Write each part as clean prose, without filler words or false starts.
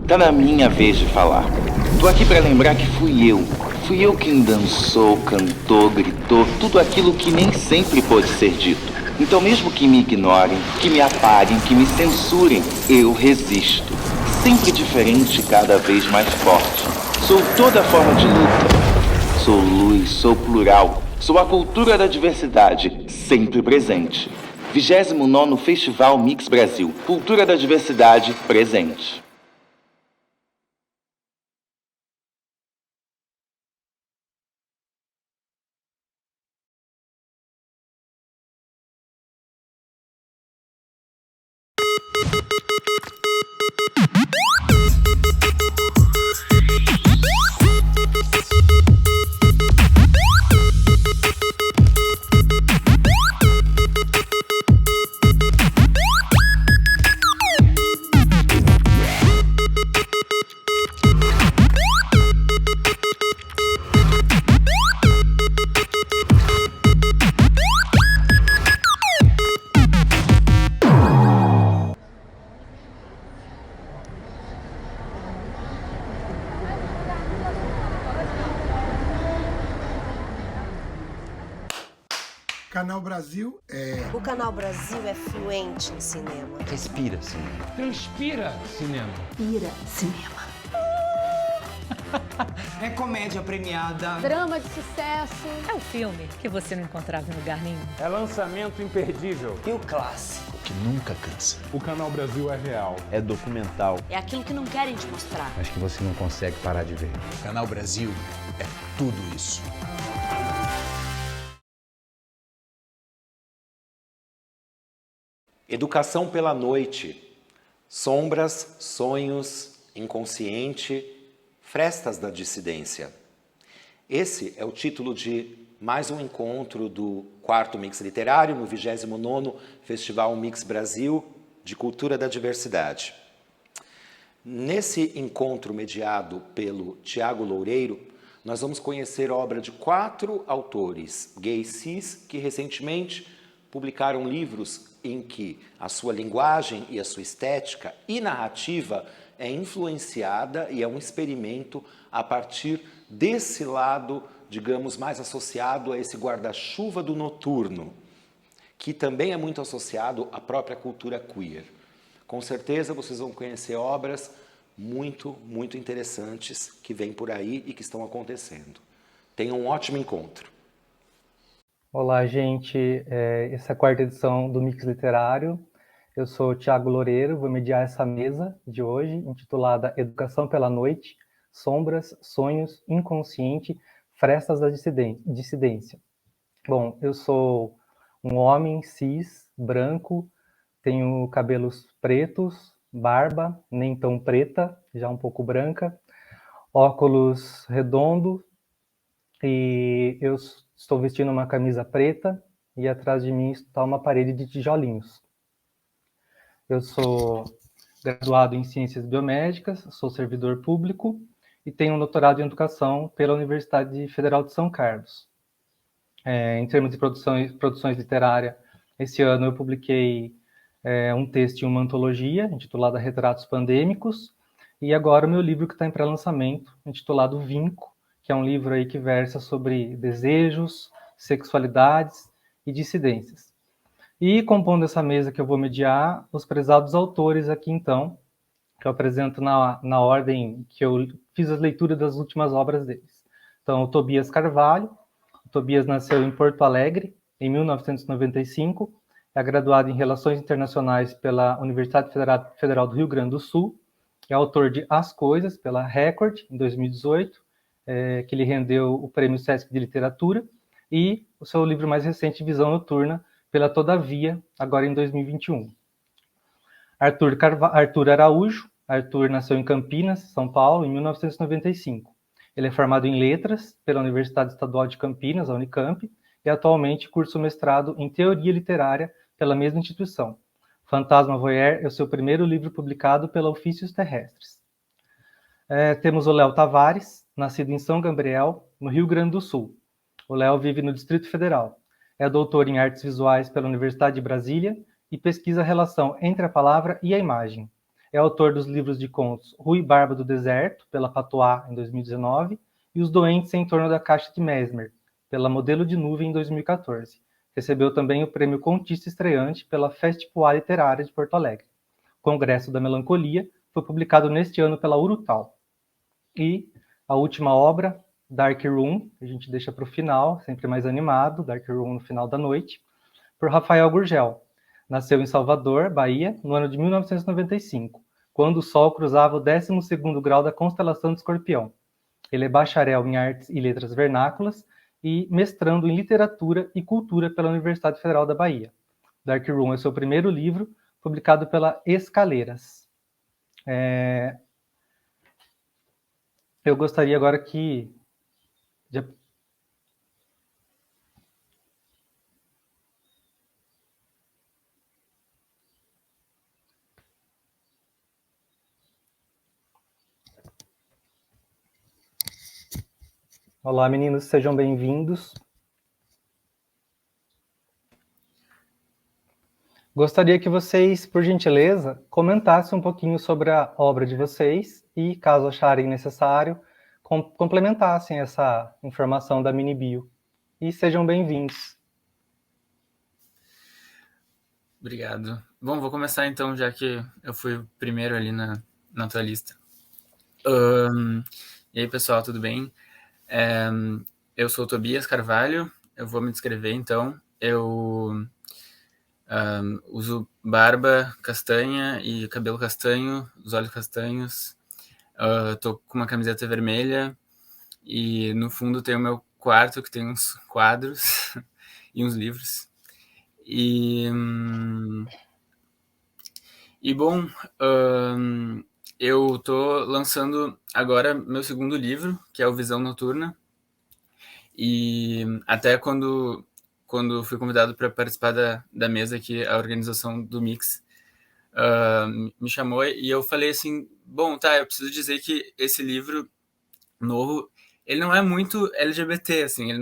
Tá na minha vez de falar. Tô aqui pra lembrar que fui eu quem dançou, cantou, gritou, tudo aquilo que nem sempre pôde ser dito. Então mesmo que me ignorem, que me apaguem, que me censurem, eu resisto. Sempre diferente, cada vez mais forte. Sou toda forma de luta. Sou luz, sou plural. Sou a cultura da diversidade, sempre presente. 29º Festival Mix Brasil. Cultura da diversidade presente. Canal Brasil é... O Canal Brasil é fluente em cinema. Respira cinema. Transpira cinema. Pira cinema. É comédia premiada. Drama de sucesso. É um filme que você não encontrava em lugar nenhum. É lançamento imperdível. E o clássico. Que nunca cansa. O Canal Brasil é real. É documental. É aquilo que não querem te mostrar. Mas que você não consegue parar de ver. O Canal Brasil é tudo isso. Educação pela noite. Sombras, sonhos, inconsciente, frestas da dissidência. Esse é o título de mais um encontro do 4º Mix Literário, no 29º Festival Mix Brasil de Cultura da Diversidade. Nesse encontro mediado pelo Tiago Loureiro, nós vamos conhecer a obra de 4 autores gays cis que recentemente publicaram livros em que a sua linguagem e a sua estética e narrativa é influenciada e é um experimento a partir desse lado, digamos, mais associado a esse guarda-chuva do noturno, que também é muito associado à própria cultura queer. Com certeza vocês vão conhecer obras muito, muito interessantes que vêm por aí e que estão acontecendo. Tenham um ótimo encontro. Olá, gente. Essa é a 4ª edição do Mix Literário. Eu sou o Tiago Loureiro, vou mediar essa mesa de hoje, intitulada Educação pela Noite, Sombras, Sonhos, Inconsciente, Frestas da Dissidência. Bom, eu sou um homem cis, branco, tenho cabelos pretos, barba, nem tão preta, já um pouco branca, óculos redondo, e eu estou vestindo uma camisa preta e atrás de mim está uma parede de tijolinhos. Eu sou graduado em Ciências Biomédicas, sou servidor público e tenho um doutorado em Educação pela Universidade Federal de São Carlos. Em termos de produções literárias, esse ano eu publiquei um texto em uma antologia intitulada Retratos Pandêmicos e agora o meu livro que está em pré-lançamento, intitulado Vinco, que é um livro aí que versa sobre desejos, sexualidades e dissidências. E compondo essa mesa que eu vou mediar, os prezados autores aqui então, que eu apresento na ordem que eu fiz as leituras das últimas obras deles. Então, o Tobias Carvalho. O Tobias nasceu em Porto Alegre, em 1995, é graduado em Relações Internacionais pela Universidade Federal do Rio Grande do Sul, é autor de As Coisas, pela Record, em 2018, que lhe rendeu o Prêmio Sesc de Literatura, e o seu livro mais recente, Visão Noturna, pela Todavia, agora em 2021. Arthur Araújo. Arthur nasceu em Campinas, São Paulo, em 1995. Ele é formado em Letras pela Universidade Estadual de Campinas, a Unicamp, e atualmente cursa o mestrado em Teoria Literária pela mesma instituição. Fantasma Voyeur é o seu primeiro livro publicado pela Ofícios Terrestres. Temos o Léo Tavares, nascido em São Gabriel, no Rio Grande do Sul. O Léo vive no Distrito Federal. É doutor em Artes Visuais pela Universidade de Brasília e pesquisa a relação entre a palavra e a imagem. é autor dos livros de contos Rui Barba do Deserto, pela Patois, em 2019, e Os Doentes em Torno da Caixa de Mesmer, pela Modelo de Nuvem, em 2014. Recebeu também o Prêmio Contista Estreante pela Festipoa Literária de Porto Alegre. Congresso da Melancolia foi publicado neste ano pela Urutau. E a última obra, Dark Room, a gente deixa para o final, sempre mais animado, Dark Room no final da noite, por Rafael Gurgel. Nasceu em Salvador, Bahia, no ano de 1995, quando o Sol cruzava o 12º grau da constelação de Escorpião. Ele é bacharel em Artes e Letras Vernáculas e mestrando em Literatura e Cultura pela Universidade Federal da Bahia. Dark Room é seu primeiro livro, publicado pela Escaleiras. Eu gostaria agora que... Olá, meninos, sejam bem-vindos. Gostaria que vocês, por gentileza, comentassem um pouquinho sobre a obra de vocês e, caso acharem necessário, complementassem essa informação da mini bio. E sejam bem-vindos. Obrigado. Bom, vou começar então, já que eu fui o primeiro ali na tua lista. E aí, pessoal, tudo bem? Eu sou o Tobias Carvalho, eu vou me descrever então. Eu uso barba castanha e cabelo castanho, os olhos castanhos. Tô com uma camiseta vermelha e no fundo tem o meu quarto, que tem uns quadros e uns livros. E bom, eu tô lançando agora meu segundo livro, que é o Visão Noturna. E até quando fui convidado para participar da mesa aqui, a organização do Mix me chamou e eu falei assim, bom, tá, eu preciso dizer que esse livro novo, ele não é muito LGBT, assim, ele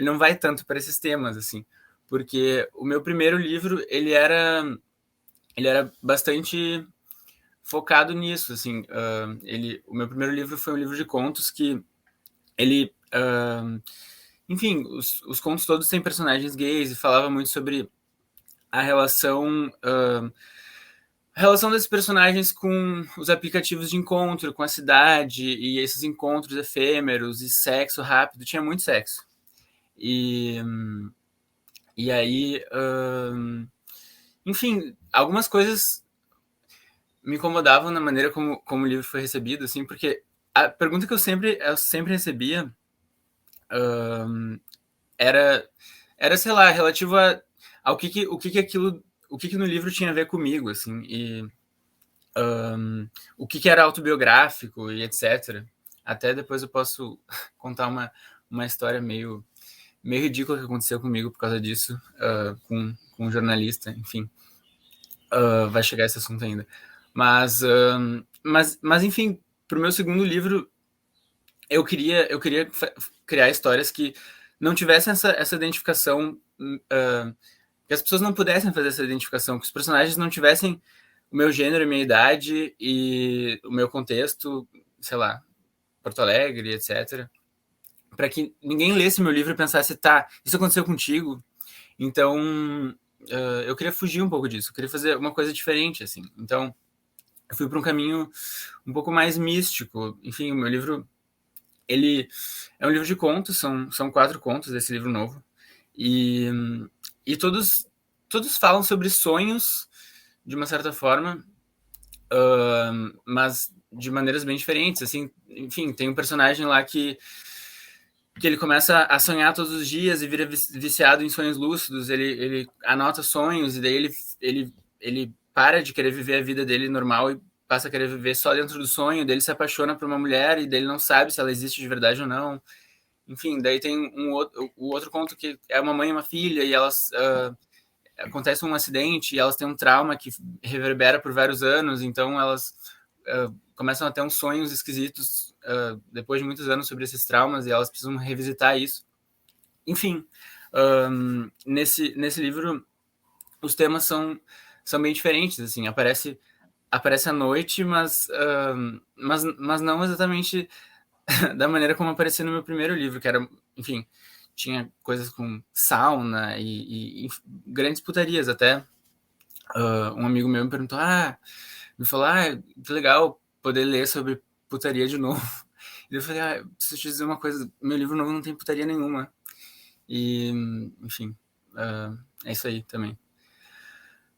não vai tanto para esses temas, assim, porque o meu primeiro livro, ele era bastante focado nisso, assim. O meu primeiro livro foi um livro de contos que ele... enfim, os contos todos têm personagens gays e falava muito sobre a relação desses personagens com os aplicativos de encontro, com a cidade e esses encontros efêmeros e sexo rápido. Tinha muito sexo. E aí, enfim, algumas coisas me incomodavam na maneira como o livro foi recebido, assim, porque a pergunta que eu sempre recebia era, sei lá, relativo ao que no livro tinha a ver comigo, assim, e o que era autobiográfico e etc. Até depois eu posso contar uma história meio ridícula que aconteceu comigo por causa disso, com um jornalista, enfim. Vai chegar esse assunto ainda. Mas enfim, pro meu segundo livro, eu queria criar histórias que não tivessem essa identificação, que as pessoas não pudessem fazer essa identificação, que os personagens não tivessem o meu gênero, a minha idade e o meu contexto, sei lá, Porto Alegre, etc. Para que ninguém lesse meu livro e pensasse, tá, isso aconteceu contigo. Então, eu queria fugir um pouco disso, eu queria fazer uma coisa diferente, assim. Então, eu fui para um caminho um pouco mais místico. Enfim, o meu livro, ele é um livro de contos, são 4 contos desse livro novo. E todos falam sobre sonhos, de uma certa forma, mas de maneiras bem diferentes. Assim, enfim, tem um personagem lá que ele começa a sonhar todos os dias e vira viciado em sonhos lúcidos. Ele anota sonhos e daí ele para de querer viver a vida dele normal e passa a querer viver só dentro do sonho. Daí ele se apaixona por uma mulher e daí ele não sabe se ela existe de verdade ou não. Enfim, daí tem o outro conto que é uma mãe e uma filha e elas... acontece um acidente e elas têm um trauma que reverbera por vários anos, então elas começam a ter uns sonhos esquisitos depois de muitos anos sobre esses traumas e elas precisam revisitar isso. Enfim, nesse livro os temas são bem diferentes, assim, aparece aparece à noite, mas não exatamente da maneira como apareceu no meu primeiro livro, que era, enfim, tinha coisas com sauna e grandes putarias até. Um amigo meu me perguntou, me falou, que legal poder ler sobre putaria de novo. E eu falei, preciso te dizer uma coisa, meu livro novo não tem putaria nenhuma. E, enfim, é isso aí também.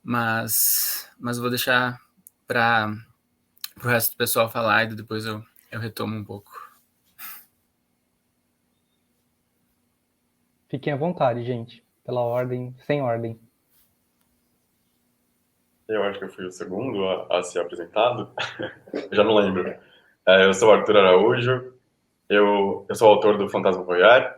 Mas vou deixar para o resto do pessoal falar e depois eu retomo um pouco. Fiquem à vontade, gente. Pela ordem, sem ordem. Eu acho que eu fui o segundo a ser apresentado. Eu já não lembro. Eu sou o Arthur Araújo. Eu sou autor do Fantasma Voyeur.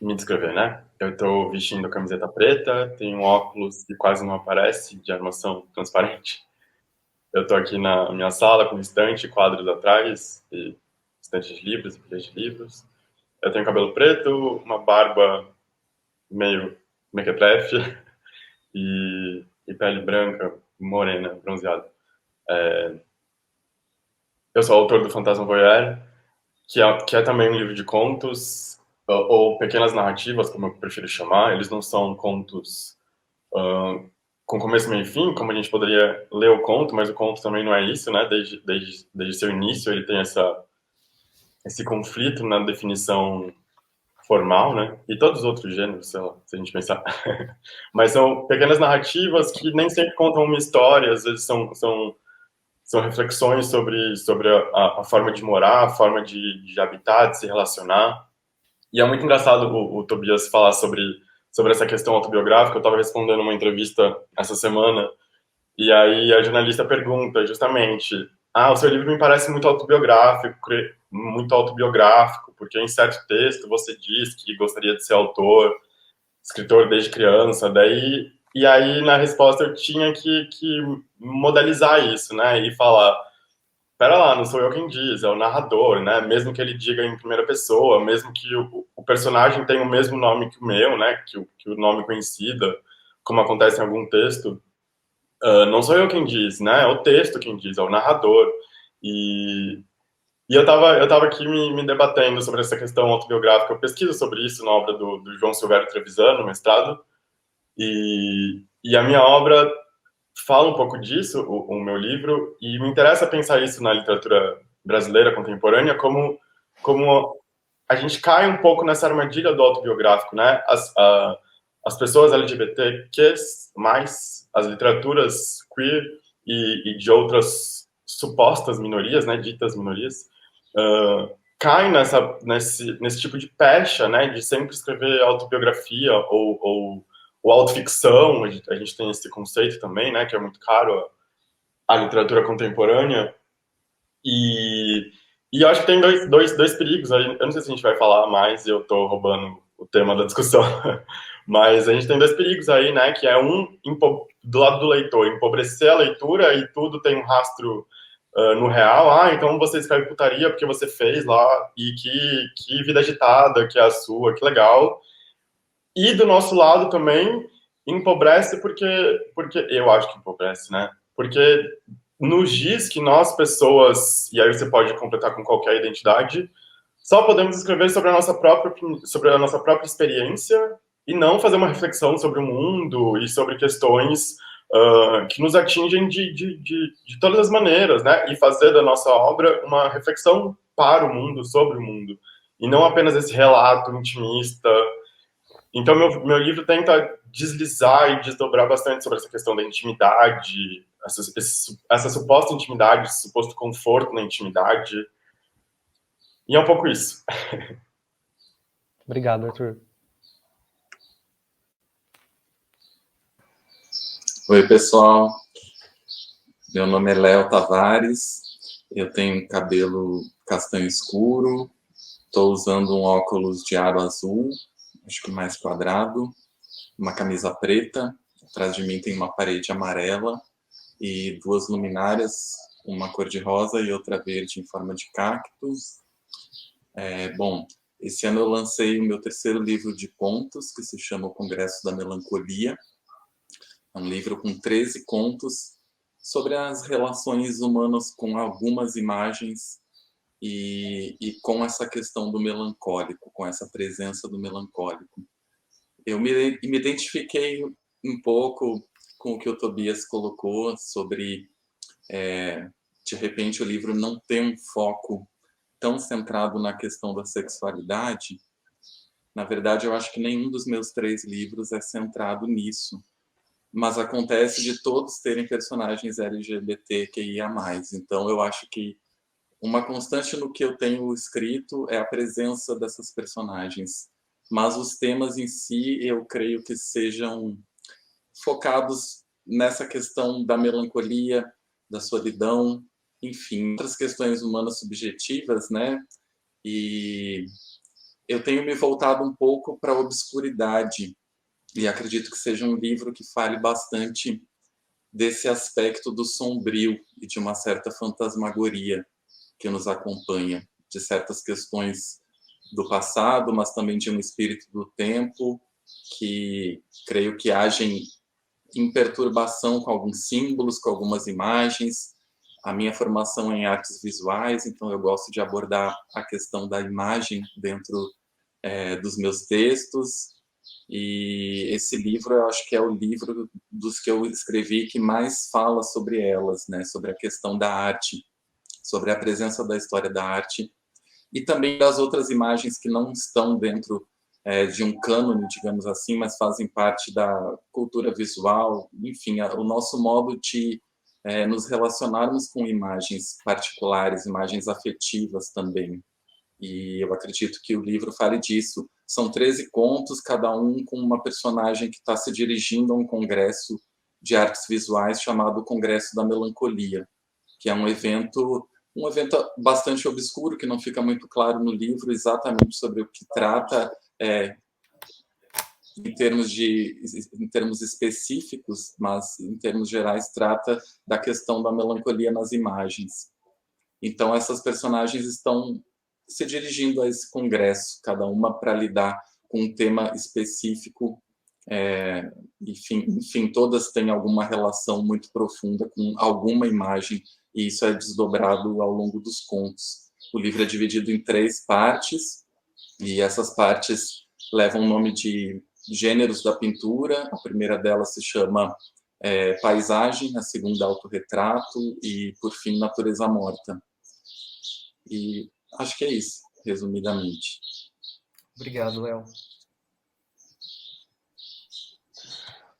Me descrever, né? Eu estou vestindo a camiseta preta, tenho um óculos que quase não aparece, de armação transparente. Eu estou aqui na minha sala com estante, quadros atrás, e estante de livros, pilhas de livros. Eu tenho cabelo preto, uma barba meio mequetrefe e pele branca, morena, bronzeada. Eu sou autor do Fantasma Voyeur, que é também um livro de contos, ou pequenas narrativas, como eu prefiro chamar. Eles não são contos com começo, meio e fim, como a gente poderia ler o conto, mas o conto também não é isso, né? Desde seu início ele tem esse conflito na definição formal, né? E todos os outros gêneros, sei lá, se a gente pensar. Mas são pequenas narrativas que nem sempre contam uma história, às vezes são reflexões sobre a forma de morar, a forma de habitar, de se relacionar. E é muito engraçado o Tobias falar sobre essa questão autobiográfica. Eu estava respondendo uma entrevista essa semana, e aí a jornalista pergunta justamente: o seu livro me parece muito autobiográfico, porque em certo texto você diz que gostaria de ser escritor desde criança. E aí, na resposta, eu tinha que modelizar isso, né? E falar, pera lá, não sou eu quem diz, é o narrador, né? Mesmo que ele diga em primeira pessoa, mesmo que o personagem tenha o mesmo nome que o meu, né? Que o nome conhecido, como acontece em algum texto, não sou eu quem diz, né? É o texto quem diz, é o narrador. E eu tava aqui me debatendo sobre essa questão autobiográfica. Eu pesquiso sobre isso na obra do João Silvério Trevisan, no mestrado. E a minha obra fala um pouco disso, o meu livro, e me interessa pensar isso na literatura brasileira contemporânea, como a gente cai um pouco nessa armadilha do autobiográfico, né? As pessoas LGBTQs+, as literaturas queer e de outras supostas minorias, né, ditas minorias, caem nesse tipo de pecha, né, de sempre escrever autobiografia ou autoficção. A gente tem esse conceito também, né, que é muito caro à literatura contemporânea. E eu acho que tem dois perigos aí. Eu não sei se a gente vai falar mais, eu tô roubando o tema da discussão, mas a gente tem dois perigos aí, né, que é do lado do leitor, empobrecer a leitura e tudo tem um rastro no real. Então você escreve putaria porque você fez lá, e que vida agitada que é a sua, que legal. E do nosso lado também empobrece porque eu acho que empobrece, né? Porque nos diz que nós, pessoas, e aí você pode completar com qualquer identidade, só podemos escrever sobre a nossa própria experiência e não fazer uma reflexão sobre o mundo e sobre questões que nos atingem de todas as maneiras, né? E fazer da nossa obra uma reflexão para o mundo, sobre o mundo, e não apenas esse relato intimista. Então, meu livro tenta deslizar e desdobrar bastante sobre essa questão da intimidade, essa suposta intimidade, esse suposto conforto na intimidade. E é um pouco isso. Obrigado, Arthur. Oi, pessoal. Meu nome é Léo Tavares. Eu tenho cabelo castanho escuro. Estou usando um óculos de aro azul, acho que mais quadrado, uma camisa preta. Atrás de mim tem uma parede amarela e duas luminárias, uma cor de rosa e outra verde em forma de cactos. Bom, esse ano eu lancei o meu terceiro livro de contos, que se chama O Congresso da Melancolia. É um livro com 13 contos sobre as relações humanas com algumas imagens e com essa questão do melancólico, com essa presença do melancólico. Eu me identifiquei um pouco com o que o Tobias colocou sobre, de repente, o livro não ter um foco tão centrado na questão da sexualidade. Na verdade, eu acho que nenhum dos meus 3 livros é centrado nisso. Mas acontece de todos terem personagens LGBTQIA+. Então, eu acho que uma constante no que eu tenho escrito é a presença dessas personagens. Mas os temas em si, eu creio que sejam focados nessa questão da melancolia, da solidão, enfim, outras questões humanas subjetivas, né? E eu tenho me voltado um pouco para a obscuridade, e acredito que seja um livro que fale bastante desse aspecto do sombrio e de uma certa fantasmagoria que nos acompanha, de certas questões do passado, mas também de um espírito do tempo, que creio que agem em perturbação com alguns símbolos, com algumas imagens. A minha formação é em artes visuais, então eu gosto de abordar a questão da imagem dentro dos meus textos, e esse livro eu acho que é o livro dos que eu escrevi que mais fala sobre elas, né? Sobre a questão da arte, sobre a presença da história da arte, e também das outras imagens que não estão dentro de um cânone, digamos assim, mas fazem parte da cultura visual, enfim, o nosso modo de nos relacionarmos com imagens particulares, imagens afetivas também. E eu acredito que o livro fale disso. São 13 contos, cada um com uma personagem que está se dirigindo a um congresso de artes visuais chamado Congresso da Melancolia, que é um evento bastante obscuro, que não fica muito claro no livro exatamente sobre o que trata, em termos específicos, mas em termos gerais trata da questão da melancolia nas imagens. Então essas personagens estão se dirigindo a esse congresso, cada uma para lidar com um tema específico, enfim, todas têm alguma relação muito profunda com alguma imagem, e isso é desdobrado ao longo dos contos. O livro é dividido em 3 partes, e essas partes levam o nome de gêneros da pintura. A primeira delas se chama paisagem, a segunda autorretrato, e, por fim, natureza morta. E acho que é isso, resumidamente. Obrigado, Léo.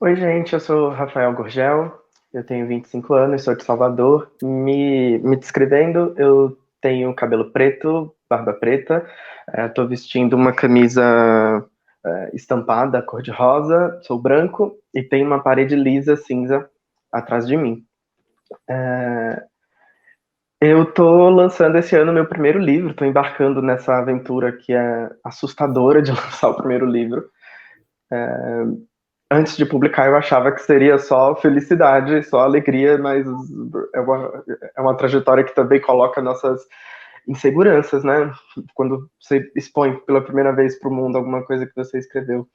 Oi, gente, eu sou Rafael Gurgel, eu tenho 25 anos, sou de Salvador. Me descrevendo, eu tenho cabelo preto, barba preta, estou vestindo uma camisa estampada, cor-de-rosa, sou branco e tenho uma parede lisa, cinza, atrás de mim. Eu estou lançando esse ano meu primeiro livro, estou embarcando nessa aventura que é assustadora de lançar o primeiro livro. Antes de publicar, eu achava que seria só felicidade, só alegria, mas é uma trajetória que também coloca nossas inseguranças, né? Quando você expõe pela primeira vez para o mundo alguma coisa que você escreveu.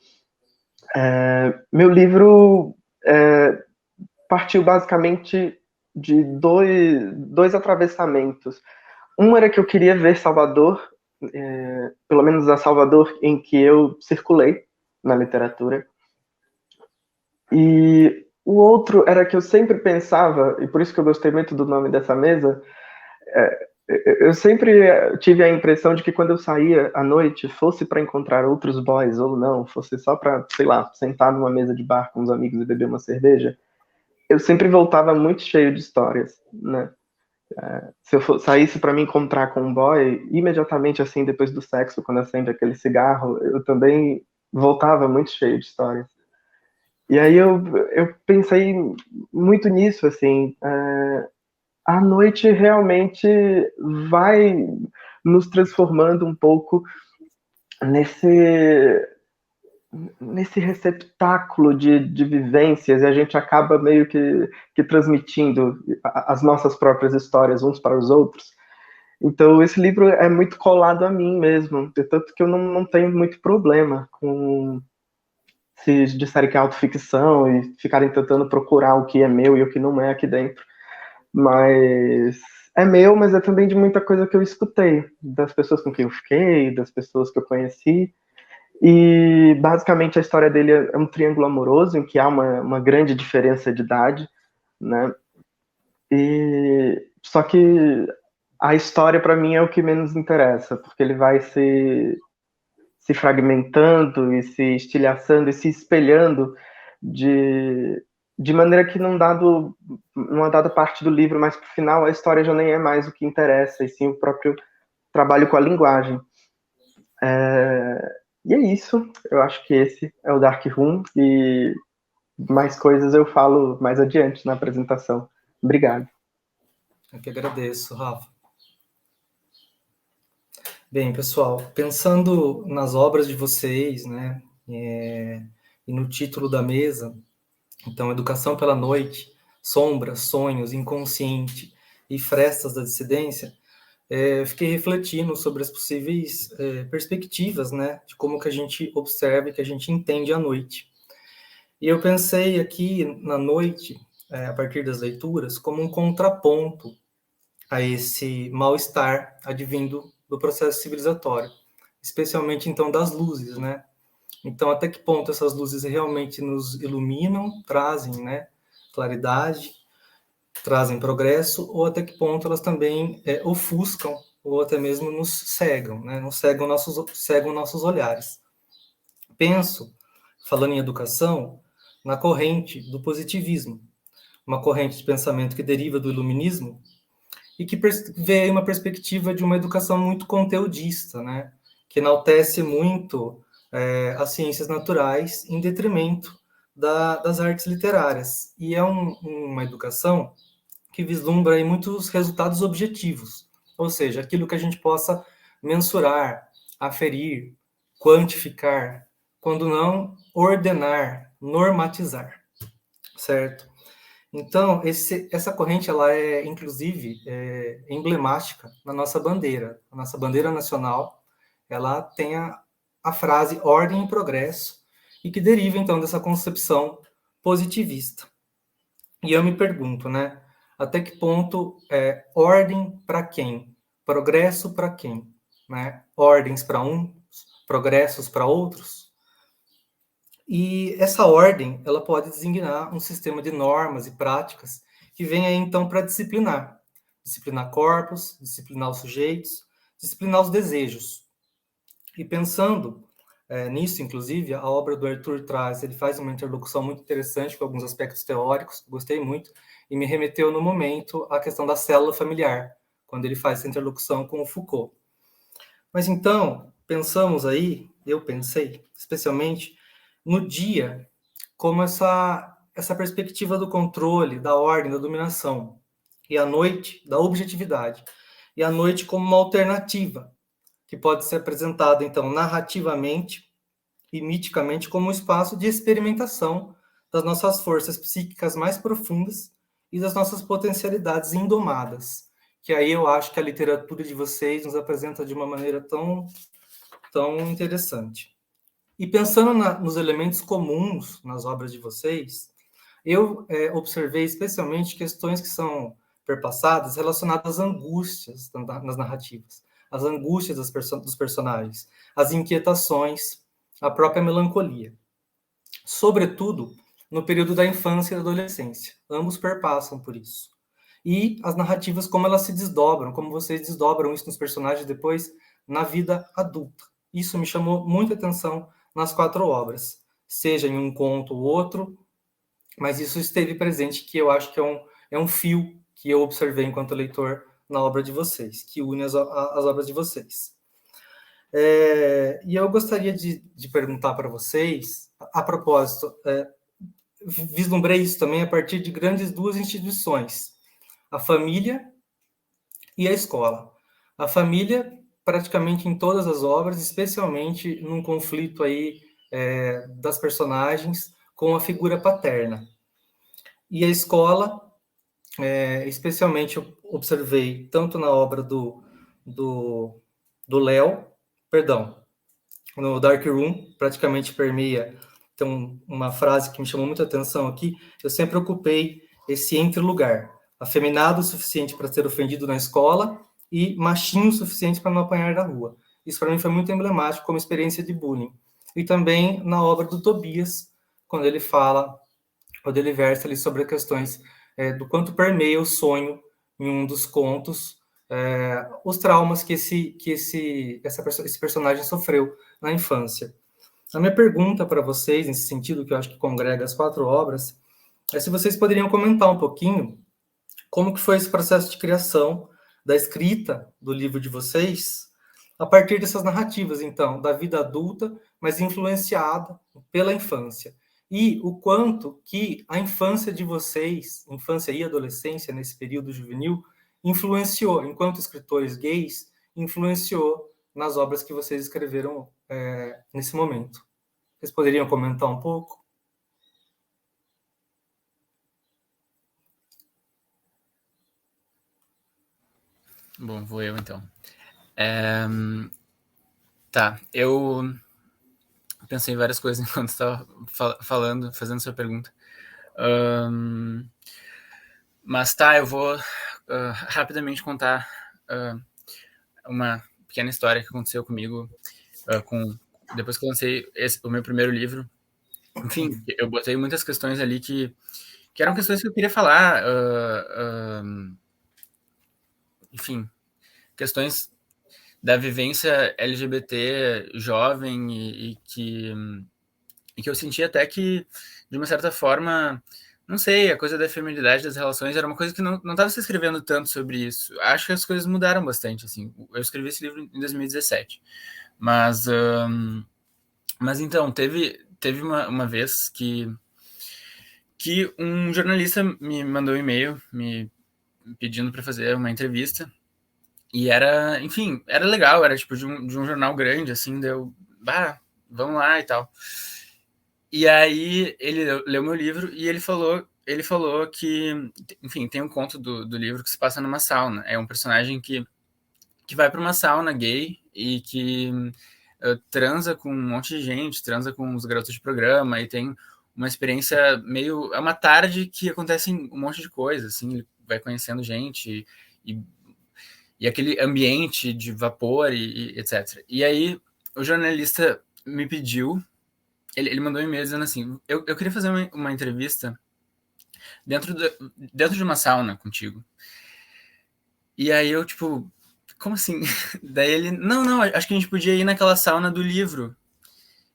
Meu livro partiu basicamente de dois atravessamentos. Um era que eu queria ver Salvador, pelo menos a Salvador em que eu circulei na literatura. E o outro era que eu sempre pensava, e por isso que eu gostei muito do nome dessa mesa, eu sempre tive a impressão de que quando eu saía à noite, fosse para encontrar outros boys ou não, fosse só para, sei lá, sentar numa mesa de bar com os amigos e beber uma cerveja, eu sempre voltava muito cheio de histórias, né? Se eu saísse para me encontrar com um boy, imediatamente assim, depois do sexo, quando acende aquele cigarro, eu também voltava muito cheio de histórias. E aí eu pensei muito nisso, assim, a noite realmente vai nos transformando um pouco nesse receptáculo de vivências, e a gente acaba meio que transmitindo as nossas próprias histórias uns para os outros. Então esse livro é muito colado a mim mesmo, tanto que eu não tenho muito problema com se disserem que é autoficção e ficarem tentando procurar o que é meu e o que não é aqui dentro. mas é meu, mas é também de muita coisa que eu escutei, das pessoas com quem eu fiquei, das pessoas que eu conheci. E basicamente a história dele é um triângulo amoroso em que há uma grande diferença de idade, né? E só que a história para mim é o que menos interessa, porque ele vai se fragmentando e se estilhaçando e se espelhando de maneira que numa dada parte do livro, mas pro final a história já nem é mais o que interessa, e sim o próprio trabalho com a linguagem. E é isso, eu acho que esse é o Dark Room, e mais coisas eu falo mais adiante na apresentação. Obrigado. Eu que agradeço, Rafa. Bem, pessoal, pensando nas obras de vocês, né, e no título da mesa, então, Educação pela Noite, Sombras, Sonhos, Inconsciente e Frestas da Dissidência, fiquei refletindo sobre as possíveis perspectivas, né, de como que a gente observa e que a gente entende a noite. E eu pensei aqui na noite, a partir das leituras, como um contraponto a esse mal-estar advindo do processo civilizatório, especialmente, então, das luzes, né? Então, até que ponto essas luzes realmente nos iluminam, trazem, né, claridade, trazem progresso, ou até que ponto elas também ofuscam, ou até mesmo nos cegam, né? Cegam nossos olhares. Penso, falando em educação, na corrente do positivismo, uma corrente de pensamento que deriva do iluminismo e que vê uma perspectiva de uma educação muito conteudista, né? Que enaltece muito as ciências naturais em detrimento das artes literárias. E é uma educação que vislumbra aí muitos resultados objetivos, ou seja, aquilo que a gente possa mensurar, aferir, quantificar, quando não, ordenar, normatizar, certo? Então, essa corrente, ela é, inclusive, emblemática na nossa bandeira. A nossa bandeira nacional, ela tem a frase ordem e progresso, e que deriva, então, dessa concepção positivista. E eu me pergunto, né, até que ponto ordem para quem? Progresso para quem? Né? Ordens para uns, progressos para outros? E essa ordem, ela pode designar um sistema de normas e práticas que vem aí, então, para disciplinar corpos, disciplinar os sujeitos, disciplinar os desejos. E pensando nisso, inclusive, a obra do Arthur traz, ele faz uma interlocução muito interessante com alguns aspectos teóricos, gostei muito, e me remeteu no momento à questão da célula familiar, quando ele faz essa interlocução com o Foucault. Mas então, eu pensei, especialmente, no dia, como essa perspectiva do controle, da ordem, da dominação, e a noite, da objetividade, e a noite como uma alternativa, que pode ser apresentada, então, narrativamente e miticamente como um espaço de experimentação das nossas forças psíquicas mais profundas e das nossas potencialidades indomadas, que aí eu acho que a literatura de vocês nos apresenta de uma maneira tão interessante. E pensando nos elementos comuns nas obras de vocês, eu observei especialmente questões que são perpassadas relacionadas às angústias nas narrativas, as angústias dos personagens, as inquietações, a própria melancolia. Sobretudo no período da infância e da adolescência. Ambos perpassam por isso. E as narrativas, como elas se desdobram, como vocês desdobram isso nos personagens depois na vida adulta. Isso me chamou muita atenção nas 4 obras, seja em um conto ou outro, mas isso esteve presente, que eu acho que é um fio que eu observei enquanto leitor na obra de vocês, que une as obras de vocês. E eu gostaria de perguntar para vocês, a propósito, vislumbrei isso também a partir de grandes 2 instituições, a família e a escola. A família, praticamente em todas as obras, especialmente num conflito aí das personagens com a figura paterna. E a escola, especialmente eu observei tanto na obra do Léo, no Dark Room, praticamente permeia. Então, uma frase que me chamou muita atenção aqui, eu sempre ocupei esse entre-lugar. afeminado o suficiente para ser ofendido na escola e machinho o suficiente para não apanhar da rua. Isso para mim foi muito emblemático como experiência de bullying. E também na obra do Tobias, quando ele versa ali sobre as questões do quanto permeia o sonho em um dos contos, os traumas que esse personagem sofreu na infância. A minha pergunta para vocês, nesse sentido, que eu acho que congrega as 4 obras, é se vocês poderiam comentar um pouquinho como que foi esse processo de criação da escrita do livro de vocês, a partir dessas narrativas, então, da vida adulta, mas influenciada pela infância. E o quanto que a infância de vocês, infância e adolescência, nesse período juvenil, influenciou, enquanto escritores gays, influenciou nas obras que vocês escreveram nesse momento. Vocês poderiam comentar um pouco? Bom, vou eu então. Tá, eu pensei em várias coisas enquanto estava falando, fazendo sua pergunta. Mas tá, eu vou rapidamente contar uma pequena história que aconteceu comigo depois que eu lancei o meu primeiro livro. Enfim, eu botei muitas questões ali que eram questões que eu queria falar. Enfim, questões da vivência LGBT jovem e que eu sentia até que, de uma certa forma, não sei, a coisa da feminilidade das relações era uma coisa que não estava se escrevendo tanto sobre isso. Acho que as coisas mudaram bastante, assim. Eu escrevi esse livro em 2017. Mas então, teve uma vez que um jornalista me mandou um e-mail me pedindo para fazer uma entrevista. E era, enfim, era legal, era tipo de um jornal grande, assim, vamos lá e tal. E aí ele leu meu livro e ele falou que, enfim, tem um conto do livro que se passa numa sauna. É um personagem que vai para uma sauna gay e que transa com um monte de gente, transa com os garotos de programa e tem uma experiência meio... É uma tarde que acontece um monte de coisa, assim, ele vai conhecendo gente e aquele ambiente de vapor e etc. E aí o jornalista me pediu, ele mandou um e-mail dizendo assim, eu queria fazer uma entrevista dentro de uma sauna contigo. E aí eu, tipo, como assim? Daí ele, não, acho que a gente podia ir naquela sauna do livro.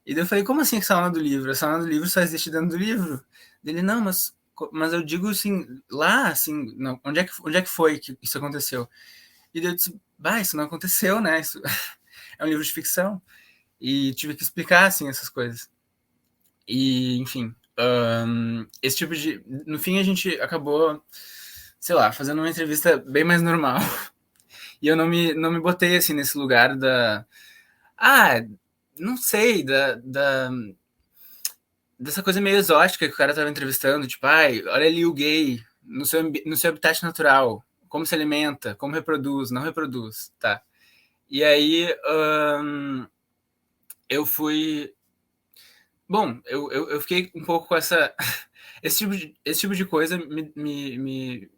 E daí eu falei, como assim a sauna do livro? A sauna do livro só existe dentro do livro. Ele, não, mas eu digo assim, lá, assim, não, onde é que foi que isso aconteceu? E daí eu disse, isso não aconteceu, né? Isso é um livro de ficção. E tive que explicar, assim, essas coisas. E, enfim, esse tipo de... No fim, a gente acabou, sei lá, fazendo uma entrevista bem mais normal. E eu não me botei, assim, nesse lugar não sei, dessa coisa meio exótica que o cara tava entrevistando, tipo, olha ali o gay no seu habitat natural, como se alimenta, como reproduz, não reproduz, tá? E aí, eu fui... Bom, eu fiquei um pouco com esse tipo de coisa me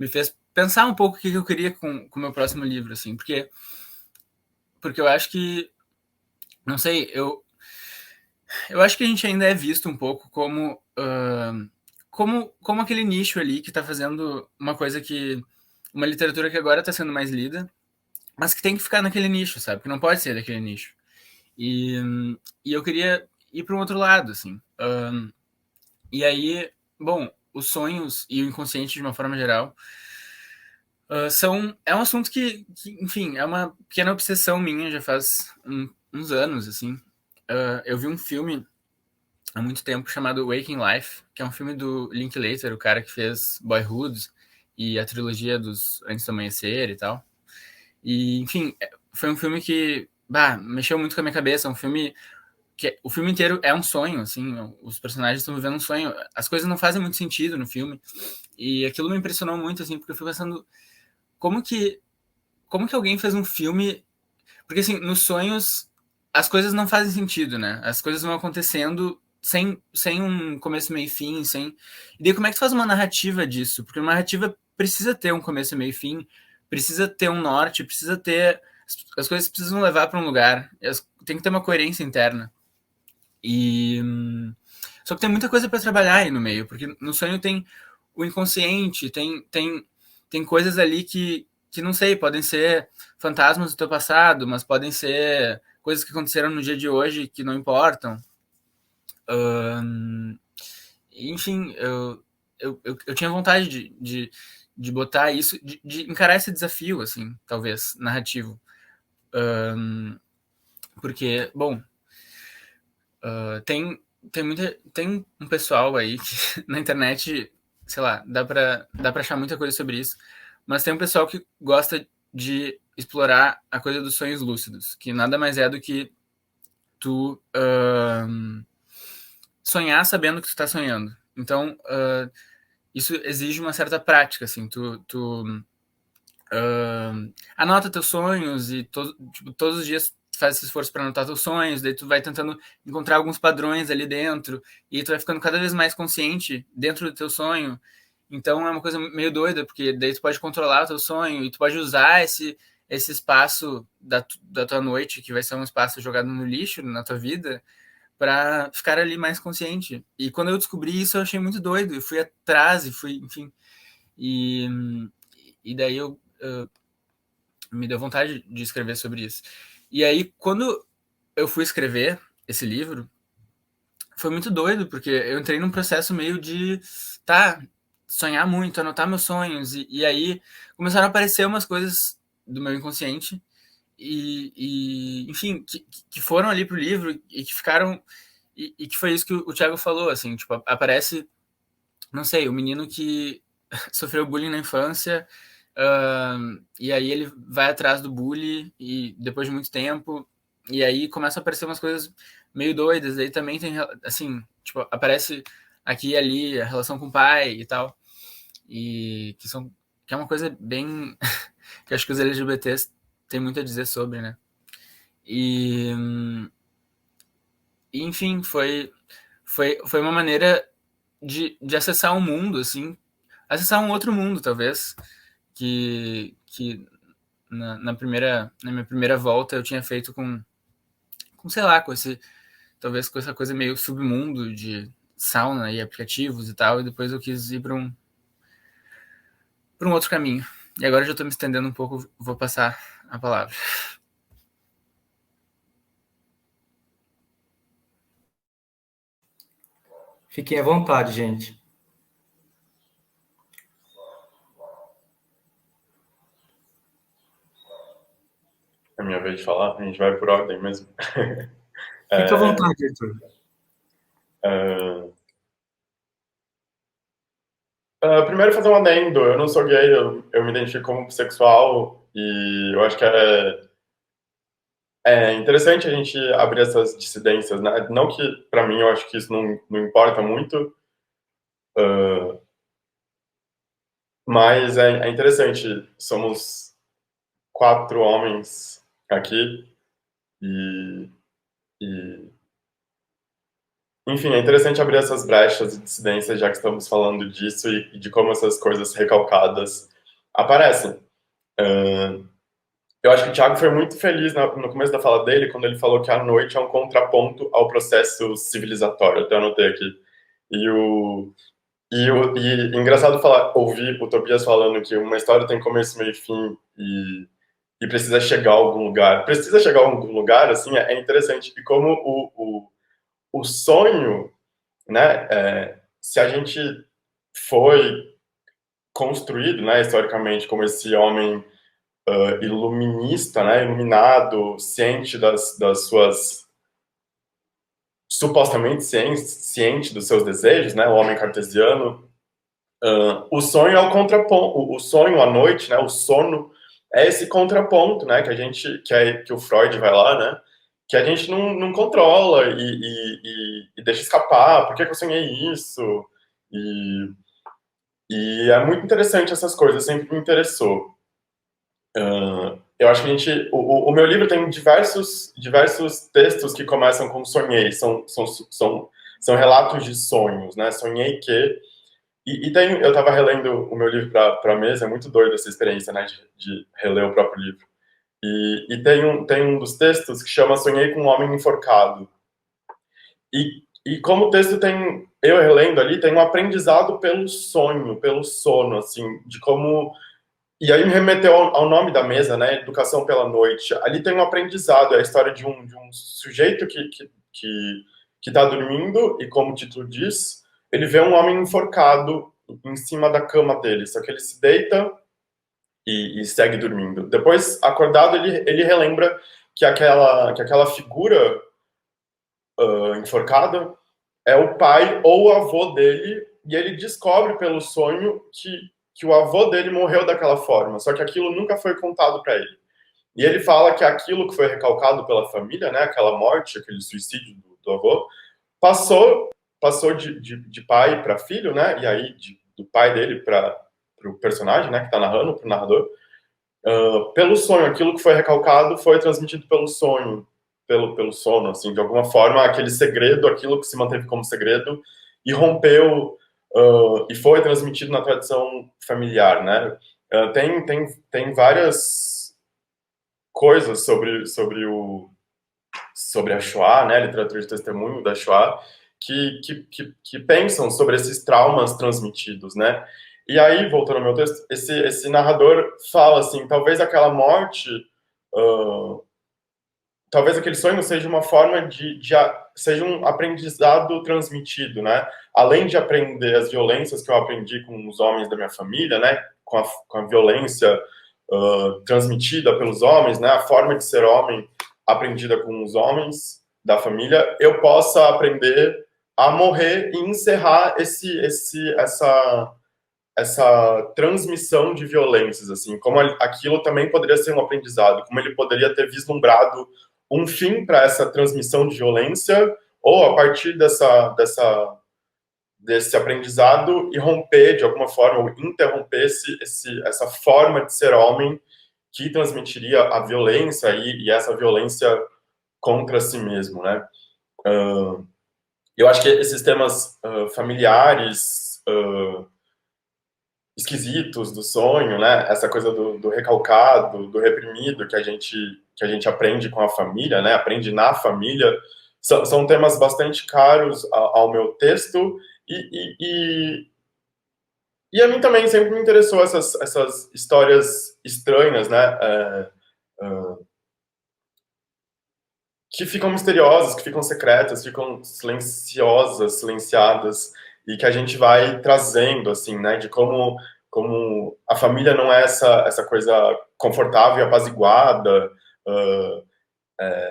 fez pensar um pouco o que eu queria com o meu próximo livro, assim, porque eu acho que, não sei, eu acho que a gente ainda é visto um pouco como aquele nicho ali que está fazendo uma literatura que agora está sendo mais lida, mas que tem que ficar naquele nicho, sabe? Que não pode ser daquele nicho. E eu queria ir para um outro lado, assim. E aí, bom, os sonhos e o inconsciente, de uma forma geral, é um assunto que, enfim, é uma pequena obsessão minha, já faz uns anos, assim. Eu vi um filme há muito tempo chamado Waking Life, que é um filme do Linklater, o cara que fez Boyhood e a trilogia dos Antes do Amanhecer e tal. E, enfim, foi um filme que mexeu muito com a minha cabeça. Um filme que o filme inteiro é um sonho, assim, os personagens estão vivendo um sonho, as coisas não fazem muito sentido no filme, e aquilo me impressionou muito, assim, porque eu fui pensando como que alguém fez um filme, porque assim, nos sonhos as coisas não fazem sentido, né, as coisas vão acontecendo sem um começo, meio e fim, sem... E daí como é que tu faz uma narrativa disso? Porque uma narrativa precisa ter um começo, meio e fim, precisa ter um norte, precisa ter... As coisas precisam levar para um lugar, tem que ter uma coerência interna. E... Só que tem muita coisa para trabalhar aí no meio, porque no sonho tem o inconsciente, tem coisas ali que não sei, podem ser fantasmas do teu passado, mas podem ser coisas que aconteceram no dia de hoje que não importam. Enfim, eu tinha vontade de botar isso, de encarar esse desafio, assim, talvez, narrativo. Porque, bom, tem um pessoal aí que na internet, sei lá, dá pra achar muita coisa sobre isso, mas tem um pessoal que gosta de explorar a coisa dos sonhos lúcidos, que nada mais é do que tu sonhar sabendo que tu tá sonhando. Então, isso exige uma certa prática, assim, tu anota teus sonhos e todos os dias faz esse esforço para anotar teus sonhos, daí tu vai tentando encontrar alguns padrões ali dentro, e tu vai ficando cada vez mais consciente dentro do teu sonho. Então é uma coisa meio doida, porque daí tu pode controlar o teu sonho, e tu pode usar esse espaço da tua noite, que vai ser um espaço jogado no lixo na tua vida, para ficar ali mais consciente. E quando eu descobri isso, eu achei muito doido, eu fui atrás, e fui, enfim, e daí eu me deu vontade de escrever sobre isso. E aí, quando eu fui escrever esse livro, foi muito doido, porque eu entrei num processo meio de, sonhar muito, anotar meus sonhos, e aí começaram a aparecer umas coisas do meu inconsciente, e enfim, que foram ali pro livro, e que ficaram, e que foi isso que o Thiago falou, assim, tipo, aparece, não sei, o menino que sofreu bullying na infância, e aí ele vai atrás do bully e depois de muito tempo, e aí começam a aparecer umas coisas meio doidas. Aí também tem, assim, tipo, aparece aqui e ali a relação com o pai e tal, e que é uma coisa bem que acho que os LGBTs têm muito a dizer sobre, né? E enfim, foi uma maneira de acessar um mundo, assim, acessar um outro mundo, talvez, que na minha primeira volta eu tinha feito com sei lá, talvez com essa coisa meio submundo de sauna e aplicativos e tal, e depois eu quis ir para um outro caminho. E agora já estou me estendendo um pouco, vou passar a palavra. Fiquem à vontade, gente. É minha vez de falar, a gente vai por ordem mesmo. Fica à vontade, Arthur. Primeiro fazer um adendo, eu não sou gay, eu me identifico como bissexual, e eu acho que é interessante a gente abrir essas dissidências, né? Não que, pra mim, eu acho que isso não importa muito, mas é interessante, somos 4 homens aqui, enfim, é interessante abrir essas brechas de dissidência, já que estamos falando disso e de como essas coisas recalcadas aparecem. Eu acho que o Thiago foi muito feliz no começo da fala dele, quando ele falou que a noite é um contraponto ao processo civilizatório. Até anotei aqui. E engraçado ouvir o Tobias falando que uma história tem começo, meio e fim e precisa chegar a algum lugar. Precisa chegar a algum lugar, assim, é interessante. E como o sonho, né, se a gente foi construído, né, historicamente, como esse homem iluminista, né, iluminado, ciente das suas... supostamente ciente dos seus desejos, né, o homem cartesiano, o sonho é o contraponto, o sonho à noite, né, o sono é esse contraponto, né, que o Freud vai lá, né, que a gente não controla e deixa escapar. Por que eu sonhei isso? E é muito interessante essas coisas, sempre me interessou. Eu acho que o meu livro tem diversos textos que começam com sonhei, são são relatos de sonhos, né? Sonhei que... eu estava relendo o meu livro para a mesa, é muito doido essa experiência, né, de reler o próprio livro. E tem um dos textos que chama Sonhei com um Homem Enforcado. E como o texto tem, eu relendo ali, tem um aprendizado pelo sonho, pelo sono, assim, de como... E aí me remeteu ao nome da mesa, né, Educação pela Noite. Ali tem um aprendizado, é a história de um sujeito que tá dormindo, e como o título diz, ele vê um homem enforcado em cima da cama dele, só que ele se deita e segue dormindo. Depois, acordado, ele relembra que aquela figura enforcada é o pai ou o avô dele, e ele descobre pelo sonho que o avô dele morreu daquela forma, só que aquilo nunca foi contado para ele. E ele fala que aquilo que foi recalcado pela família, né, aquela morte, aquele suicídio do avô, passou de pai para filho, né, e aí do pai dele para o personagem, né, que está narrando, para o narrador, pelo sonho. Aquilo que foi recalcado foi transmitido pelo sonho, pelo sono, assim, de alguma forma, aquele segredo, aquilo que se manteve como segredo, e rompeu, e foi transmitido na tradição familiar, né. Tem várias coisas sobre a Shoah, né, a literatura de testemunho da Shoah, que pensam sobre esses traumas transmitidos, né. E aí, voltando ao meu texto, esse narrador fala assim, talvez aquela morte, talvez aquele sonho seja uma forma seja um aprendizado transmitido, né. Além de aprender as violências que eu aprendi com os homens da minha família, né, com a violência transmitida pelos homens, né, a forma de ser homem aprendida com os homens da família, eu possa aprender a morrer e encerrar essa transmissão de violências, assim, como aquilo também poderia ser um aprendizado, como ele poderia ter vislumbrado um fim para essa transmissão de violência, ou a partir desse aprendizado e romper de alguma forma, ou interromper essa forma de ser homem que transmitiria a violência e essa violência contra si mesmo, né? Eu acho que esses temas familiares, esquisitos do sonho, né? Essa coisa do recalcado, do reprimido que a gente aprende com a família, né? Aprende na família, são temas bastante caros ao meu texto e a mim também sempre me interessou essas histórias estranhas, né? Que ficam misteriosas, que ficam secretas, ficam silenciosas, silenciadas, e que a gente vai trazendo, assim, né, de como a família não é essa coisa confortável e apaziguada,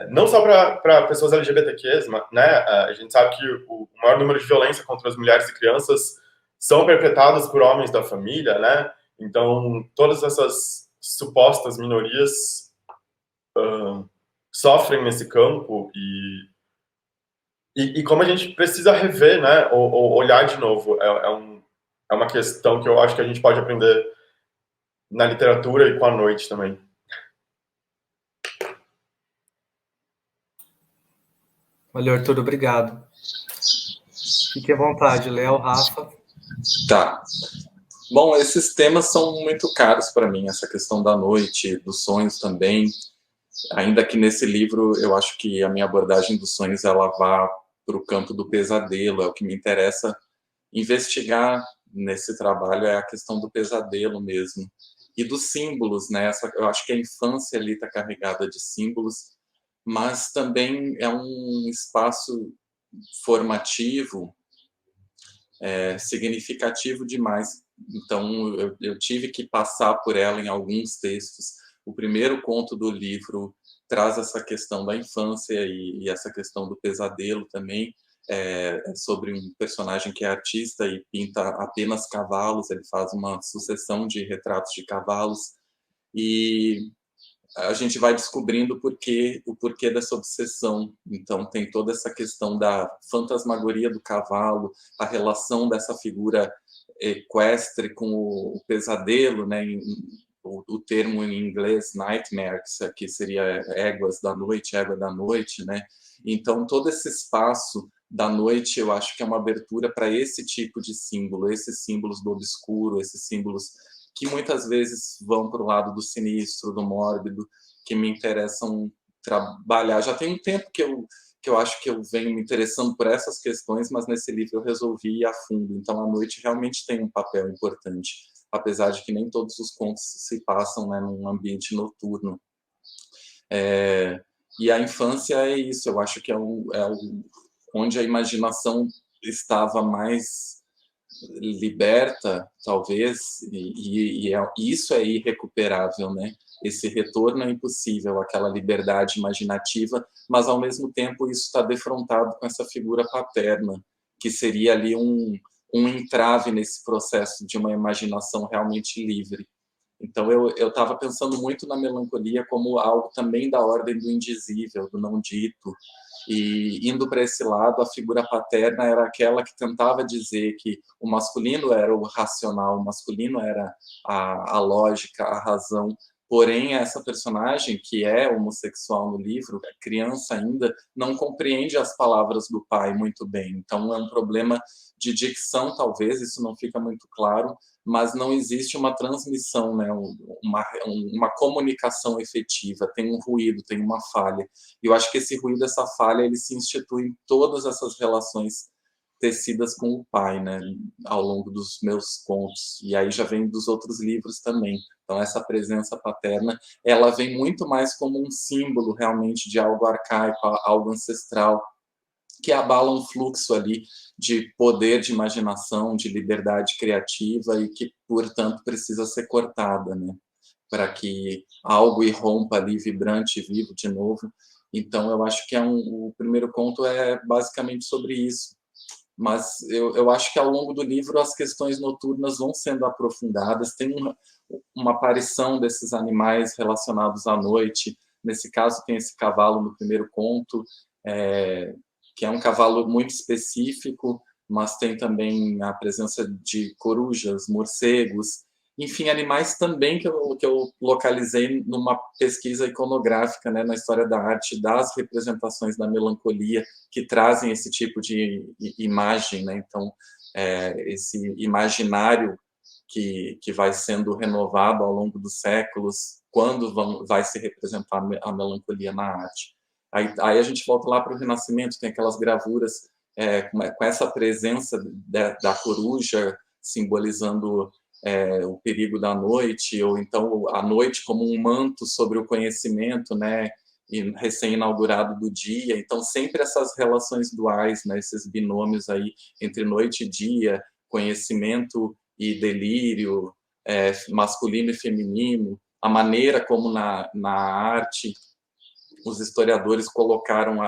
não só para pessoas LGBTQs, né, a gente sabe que o maior número de violência contra as mulheres e crianças são perpetradas por homens da família, né, então todas essas supostas minorias sofrem nesse campo e como a gente precisa rever, né, ou olhar de novo, é uma questão que eu acho que a gente pode aprender na literatura e com a noite também. Valeu, Arthur, obrigado. Fique à vontade, Léo, Rafa. Tá. Bom, esses temas são muito caros para mim, essa questão da noite, dos sonhos também. Ainda que nesse livro eu acho que a minha abordagem dos sonhos ela vá para o campo do pesadelo, é o que me interessa investigar nesse trabalho, é a questão do pesadelo mesmo. E dos símbolos, né? Eu acho que a infância ali está carregada de símbolos, mas também é um espaço formativo, significativo demais. Então, eu tive que passar por ela em alguns textos. O primeiro conto do livro traz essa questão da infância e essa questão do pesadelo também, sobre um personagem que é artista e pinta apenas cavalos, ele faz uma sucessão de retratos de cavalos, e a gente vai descobrindo o porquê dessa obsessão. Então tem toda essa questão da fantasmagoria do cavalo, a relação dessa figura equestre com o pesadelo, né? O termo em inglês nightmare, que seria éguas da noite, égua da noite, né? Então todo esse espaço da noite, eu acho que é uma abertura para esse tipo de símbolo, esses símbolos do obscuro, esses símbolos que muitas vezes vão para o lado do sinistro, do mórbido, que me interessam trabalhar. Já tem um tempo que eu acho que eu venho me interessando por essas questões, mas nesse livro eu resolvi ir a fundo. Então, a noite realmente tem um papel importante, apesar de que nem todos os contos se passam, né, num ambiente noturno. E a infância é isso, eu acho que onde a imaginação estava mais liberta, talvez, e isso é irrecuperável, né? Esse retorno é impossível, aquela liberdade imaginativa, mas, ao mesmo tempo, isso está defrontado com essa figura paterna, que seria ali um entrave nesse processo de uma imaginação realmente livre. Então, eu estava pensando muito na melancolia como algo também da ordem do indizível, do não dito, e indo para esse lado, a figura paterna era aquela que tentava dizer que o masculino era o racional, o masculino era a lógica, a razão. Porém, essa personagem, que é homossexual no livro, criança ainda, não compreende as palavras do pai muito bem. Então, é um problema de dicção, talvez, isso não fica muito claro, mas não existe uma transmissão, né? uma comunicação efetiva, tem um ruído, tem uma falha. E eu acho que esse ruído, essa falha, ele se institui em todas essas relações tecidas com o pai, né, ao longo dos meus contos, e aí já vem dos outros livros também. Então, essa presença paterna, ela vem muito mais como um símbolo, realmente, de algo arcaico, algo ancestral, que abala um fluxo ali de poder, de imaginação, de liberdade criativa, e que, portanto, precisa ser cortada, né, para que algo irrompa ali, vibrante, vivo de novo. Então, eu acho que o primeiro conto é basicamente sobre isso. Mas eu acho que ao longo do livro as questões noturnas vão sendo aprofundadas, tem uma aparição desses animais relacionados à noite. Nesse caso tem esse cavalo no primeiro conto, que é um cavalo muito específico, mas tem também a presença de corujas, morcegos, enfim, animais também que eu localizei numa pesquisa iconográfica, né, na história da arte, das representações da melancolia, que trazem esse tipo de imagem, né? Então, esse imaginário que vai sendo renovado ao longo dos séculos, quando vai se representar a melancolia na arte. Aí a gente volta lá para o Renascimento, tem aquelas gravuras com essa presença da coruja, simbolizando o perigo da noite, ou então a noite como um manto sobre o conhecimento, né, recém-inaugurado do dia. Então, sempre essas relações duais, né, esses binômios aí entre noite e dia, conhecimento e delírio, masculino e feminino, a maneira como na arte os historiadores colocaram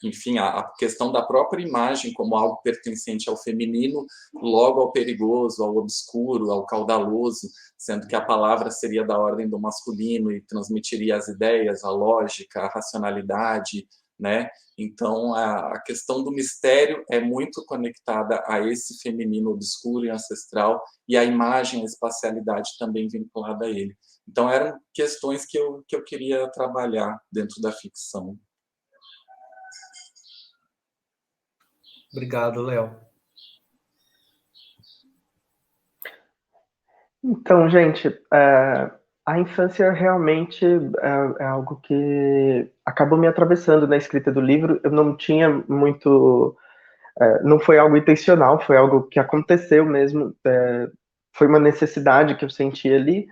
enfim, a questão da própria imagem como algo pertencente ao feminino, logo ao perigoso, ao obscuro, ao caudaloso, sendo que a palavra seria da ordem do masculino e transmitiria as ideias, a lógica, a racionalidade, né? Então, a questão do mistério é muito conectada a esse feminino obscuro e ancestral, e a imagem, a espacialidade também vinculada a ele. Então, eram questões que eu queria trabalhar dentro da ficção. Obrigado, Léo. Então, gente, a infância realmente é algo que acabou me atravessando na escrita do livro. Eu não tinha muito... não foi algo intencional, foi algo que aconteceu mesmo. Foi uma necessidade que eu senti ali,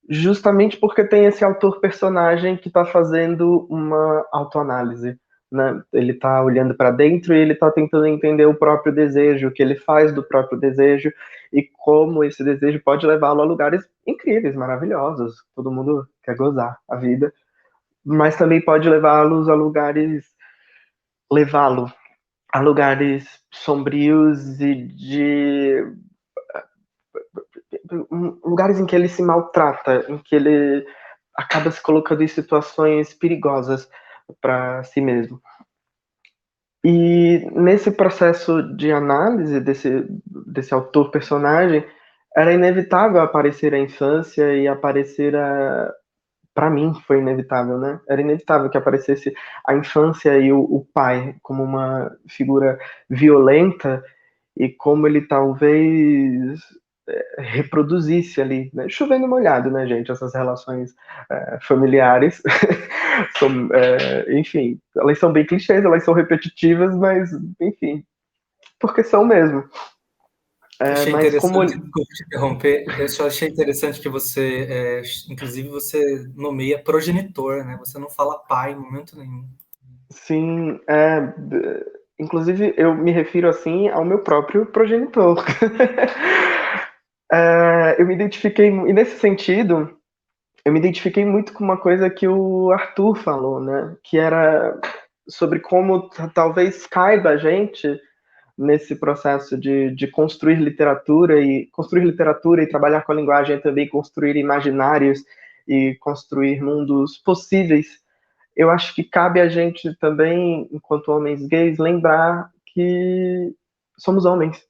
justamente porque tem esse autor-personagem que está fazendo uma autoanálise, né? Ele está olhando para dentro e ele está tentando entender o próprio desejo, o que ele faz do próprio desejo e como esse desejo pode levá-lo a lugares incríveis, maravilhosos. Todo mundo quer gozar a vida, mas também pode levá-lo a lugares sombrios e de lugares em que ele se maltrata, em que ele acaba se colocando em situações perigosas para si mesmo. E nesse processo de análise desse autor-personagem, era inevitável aparecer a infância e aparecer para mim foi inevitável, né? Era inevitável que aparecesse a infância e o pai como uma figura violenta e como ele talvez reproduzisse ali, né? Chovendo molhado, né, gente? Essas relações familiares, enfim, elas são bem clichês, elas são repetitivas, mas, enfim, porque são mesmo. Achei Mas como interessante, desculpa te interromper, eu só achei interessante que você, inclusive, você nomeia progenitor, né? Você não fala pai em momento nenhum. Sim, inclusive eu me refiro assim ao meu próprio progenitor. Eu me identifiquei, e nesse sentido, eu me identifiquei muito com uma coisa que o Arthur falou, né? Que era sobre como talvez caiba a gente nesse processo de construir literatura e trabalhar com a linguagem é também construir imaginários e construir mundos possíveis. Eu acho que cabe a gente também, enquanto homens gays, lembrar que somos homens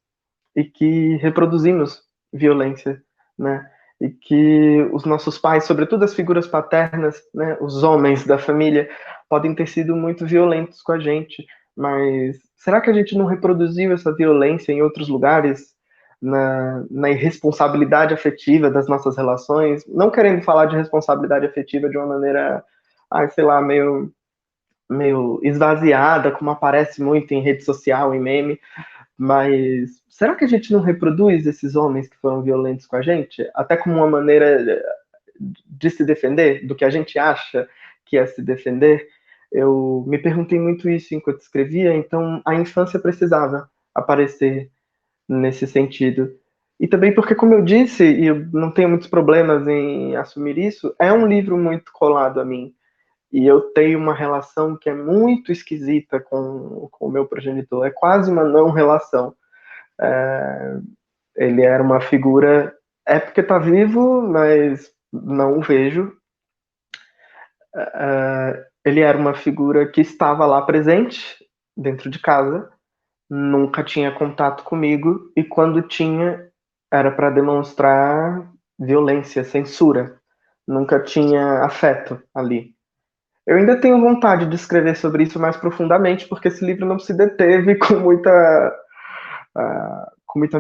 e que reproduzimos violência, né? E que os nossos pais, sobretudo as figuras paternas, né, os homens da família, podem ter sido muito violentos com a gente, mas será que a gente não reproduziu essa violência em outros lugares, na irresponsabilidade afetiva das nossas relações? Não querendo falar de responsabilidade afetiva de uma maneira, sei lá, meio esvaziada, como aparece muito em rede social, em meme, mas será que a gente não reproduz esses homens que foram violentos com a gente? Até como uma maneira de se defender, do que a gente acha que é se defender? Eu me perguntei muito isso enquanto escrevia, então a infância precisava aparecer nesse sentido. E também porque, como eu disse, e eu não tenho muitos problemas em assumir isso, é um livro muito colado a mim. E eu tenho uma relação que é muito esquisita com o meu progenitor. É quase uma não relação. Ele era uma figura... É porque está vivo, mas não o vejo. Ele era uma figura que estava lá presente, dentro de casa, nunca tinha contato comigo, e quando tinha, era para demonstrar violência, censura. Nunca tinha afeto ali. Eu ainda tenho vontade de escrever sobre isso mais profundamente, porque esse livro não se deteve com muita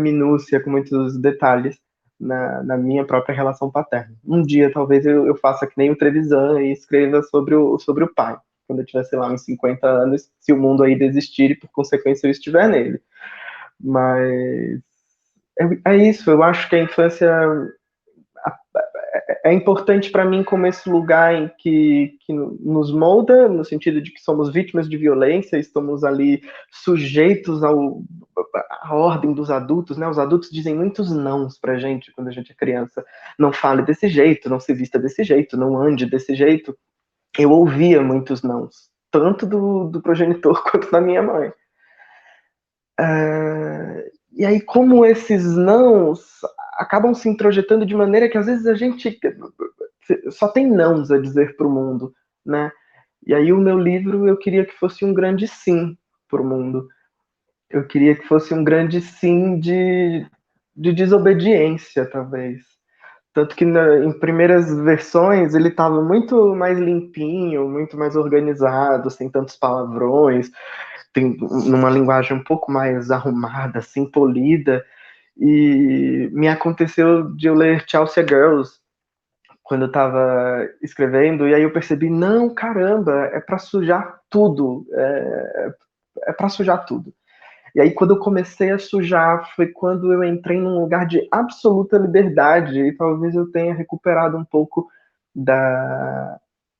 minúcia, com muitos detalhes na minha própria relação paterna. Um dia, talvez, eu faça que nem o Trevisan e escreva sobre o pai, quando eu tiver, sei lá, uns 50 anos, se o mundo ainda existir e, por consequência, eu estiver nele. Mas é isso, eu acho que a infância é importante para mim como esse lugar em que nos molda, no sentido de que somos vítimas de violência, estamos ali sujeitos à ordem dos adultos, né? Os adultos dizem muitos nãos pra gente quando a gente é criança. Não fale desse jeito, não se vista desse jeito, não ande desse jeito. Eu ouvia muitos nãos, tanto do progenitor quanto da minha mãe. E aí, como esses nãos acabam se introjetando de maneira que às vezes a gente só tem nãos a dizer para o mundo, né? E aí o meu livro eu queria que fosse um grande sim para o mundo. Eu queria que fosse um grande sim de desobediência, talvez. Tanto que em primeiras versões ele estava muito mais limpinho, muito mais organizado, sem tantos palavrões, tem numa linguagem um pouco mais arrumada, assim, polida. E me aconteceu de eu ler Chelsea Girls quando eu estava escrevendo, e aí eu percebi, não, caramba, é para sujar tudo, é para sujar tudo. E aí quando eu comecei a sujar, foi quando eu entrei num lugar de absoluta liberdade, e talvez eu tenha recuperado um pouco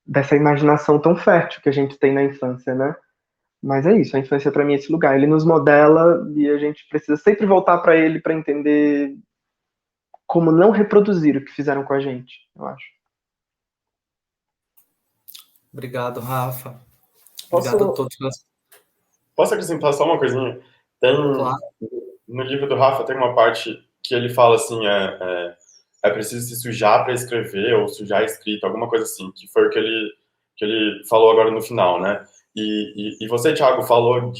dessa imaginação tão fértil que a gente tem na infância, né? Mas é isso, a infância para mim é esse lugar. Ele nos modela e a gente precisa sempre voltar para ele para entender como não reproduzir o que fizeram com a gente, eu acho. Obrigado, Rafa. Obrigado a todos. Posso acrescentar só uma coisinha? Claro. No livro do Rafa tem uma parte que ele fala assim, é preciso se sujar para escrever, ou sujar a escrita, alguma coisa assim, que foi o que ele falou agora no final, né? E você, Thiago, falou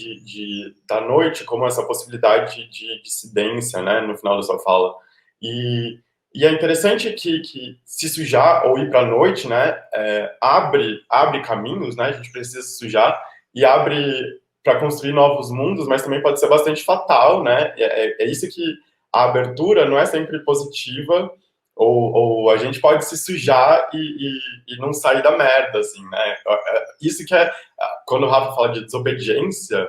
da noite como essa possibilidade de dissidência, né, no final da sua fala. E E é interessante que se sujar ou ir para a noite, né, abre caminhos, né, a gente precisa se sujar, e abre para construir novos mundos, mas também pode ser bastante fatal, né, é isso que a abertura não é sempre positiva, ou a gente pode se sujar e não sair da merda, assim, né, isso que quando o Rafa fala de desobediência,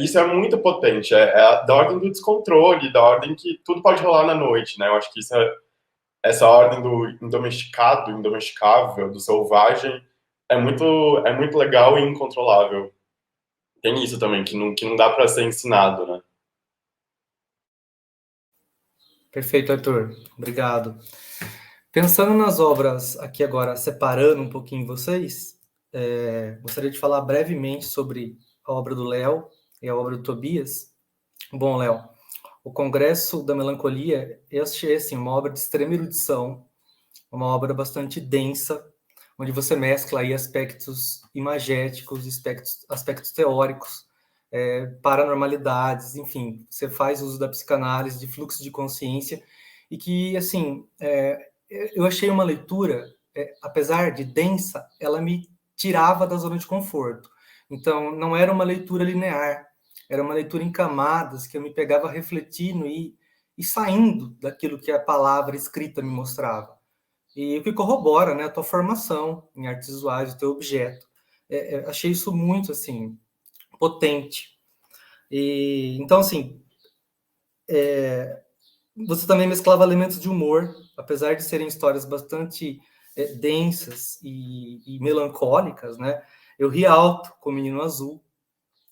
isso é muito potente, da ordem do descontrole, da ordem que tudo pode rolar na noite, né, eu acho que essa ordem do indomesticado, indomesticável, do selvagem, é muito legal e incontrolável. Tem isso também, que não dá para ser ensinado, né? Perfeito, Arthur. Obrigado. Pensando nas obras aqui agora, separando um pouquinho vocês, gostaria de falar brevemente sobre a obra do Léo e a obra do Tobias. Bom, Léo, o Congresso da Melancolia, eu achei assim, uma obra de extrema erudição, uma obra bastante densa, onde você mescla aí aspectos imagéticos, aspectos teóricos, paranormalidades, enfim, você faz uso da psicanálise, de fluxo de consciência, e que, assim, eu achei uma leitura, apesar de densa, ela me tirava da zona de conforto. Então, não era uma leitura linear, era uma leitura em camadas, que eu me pegava refletindo e saindo daquilo que a palavra escrita me mostrava. E o que corrobora, né, a tua formação em artes visuais, o teu objeto. Achei isso muito, assim, potente. Então, assim, você também mesclava elementos de humor, apesar de serem histórias bastante densas e melancólicas, né? Eu ri alto com o Menino Azul,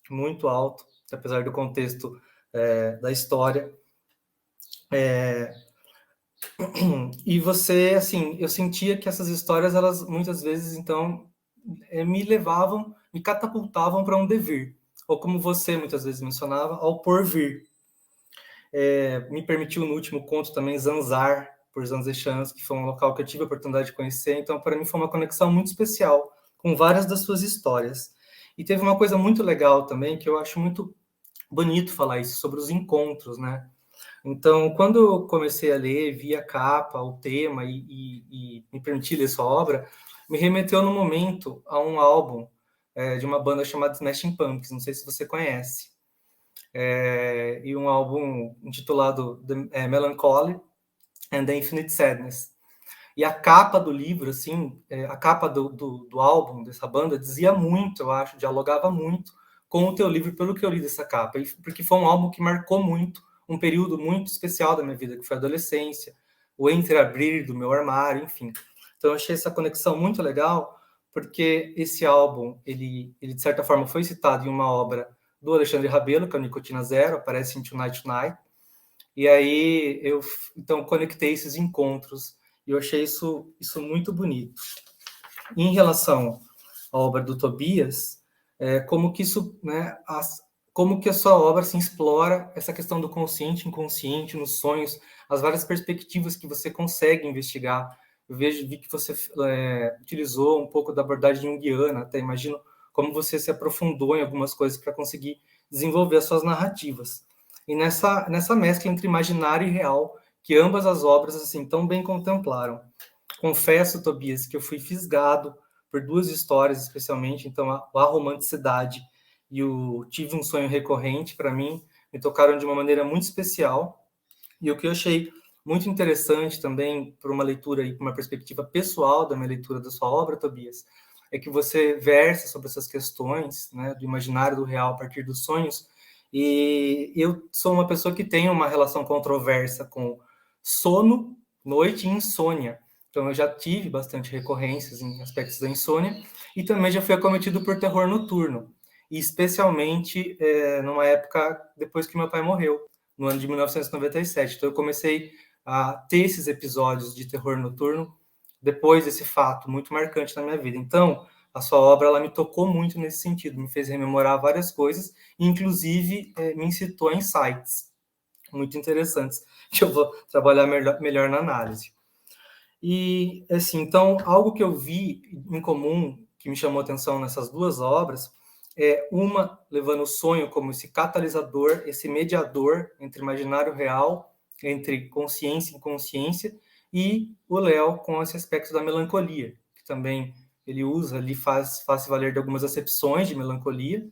muito alto, apesar do contexto da história. E você, assim, eu sentia que essas histórias, elas muitas vezes, então, me catapultavam para um devir, ou como você muitas vezes mencionava, ao porvir. Me permitiu no último conto também zanzar por Zanzechans, que foi um local que eu tive a oportunidade de conhecer, então para mim foi uma conexão muito especial com várias das suas histórias. E teve uma coisa muito legal também, que eu acho muito bonito falar isso, sobre os encontros, né? Então, quando eu comecei a ler, vi a capa, o tema e me permiti ler sua obra, me remeteu no momento a um álbum de uma banda chamada Smashing Pumpkins, não sei se você conhece, e um álbum intitulado Melancholy and the Infinite Sadness. E a capa do livro, assim, a capa do álbum dessa banda dizia muito, eu acho, dialogava muito com o teu livro, pelo que eu li dessa capa, porque foi um álbum que marcou muito um período muito especial da minha vida, que foi a adolescência, o entreabrir do meu armário, enfim. Então, eu achei essa conexão muito legal, porque esse álbum, ele de certa forma, foi citado em uma obra do Alexandre Rebelo, que é o Nicotina Zero, aparece em Tonight Tonight, e aí eu, então, conectei esses encontros, e eu achei isso muito bonito. Em relação à obra do Tobias, como que isso, né, como que a sua obra se explora essa questão do consciente, inconsciente, nos sonhos, as várias perspectivas que você consegue investigar. Eu vi que você utilizou um pouco da abordagem junguiana, até imagino como você se aprofundou em algumas coisas para conseguir desenvolver as suas narrativas. E nessa mescla entre imaginário e real, que ambas as obras assim tão bem contemplaram. Confesso, Tobias, que eu fui fisgado por duas histórias, especialmente, então a romanticidade e o Tive um Sonho Recorrente, para mim, me tocaram de uma maneira muito especial. E o que eu achei muito interessante também, por uma leitura e uma perspectiva pessoal da minha leitura da sua obra, Tobias, é que você versa sobre essas questões, né, do imaginário do real a partir dos sonhos. E eu sou uma pessoa que tem uma relação controversa com sono, noite e insônia. Então, eu já tive bastante recorrências em aspectos da insônia e também já fui acometido por terror noturno. E especialmente numa época depois que meu pai morreu, no ano de 1997. Então, eu comecei a ter esses episódios de terror noturno depois desse fato muito marcante na minha vida. Então, a sua obra ela me tocou muito nesse sentido, me fez rememorar várias coisas, inclusive me incitou a insights muito interessantes, que eu vou trabalhar melhor na análise. E, assim, então, algo que eu vi em comum, que me chamou a atenção nessas duas obras, uma levando o sonho como esse catalisador, esse mediador entre imaginário real, entre consciência e inconsciência, e o Léo com esse aspecto da melancolia, que também ele usa ali, faz valer de algumas acepções de melancolia,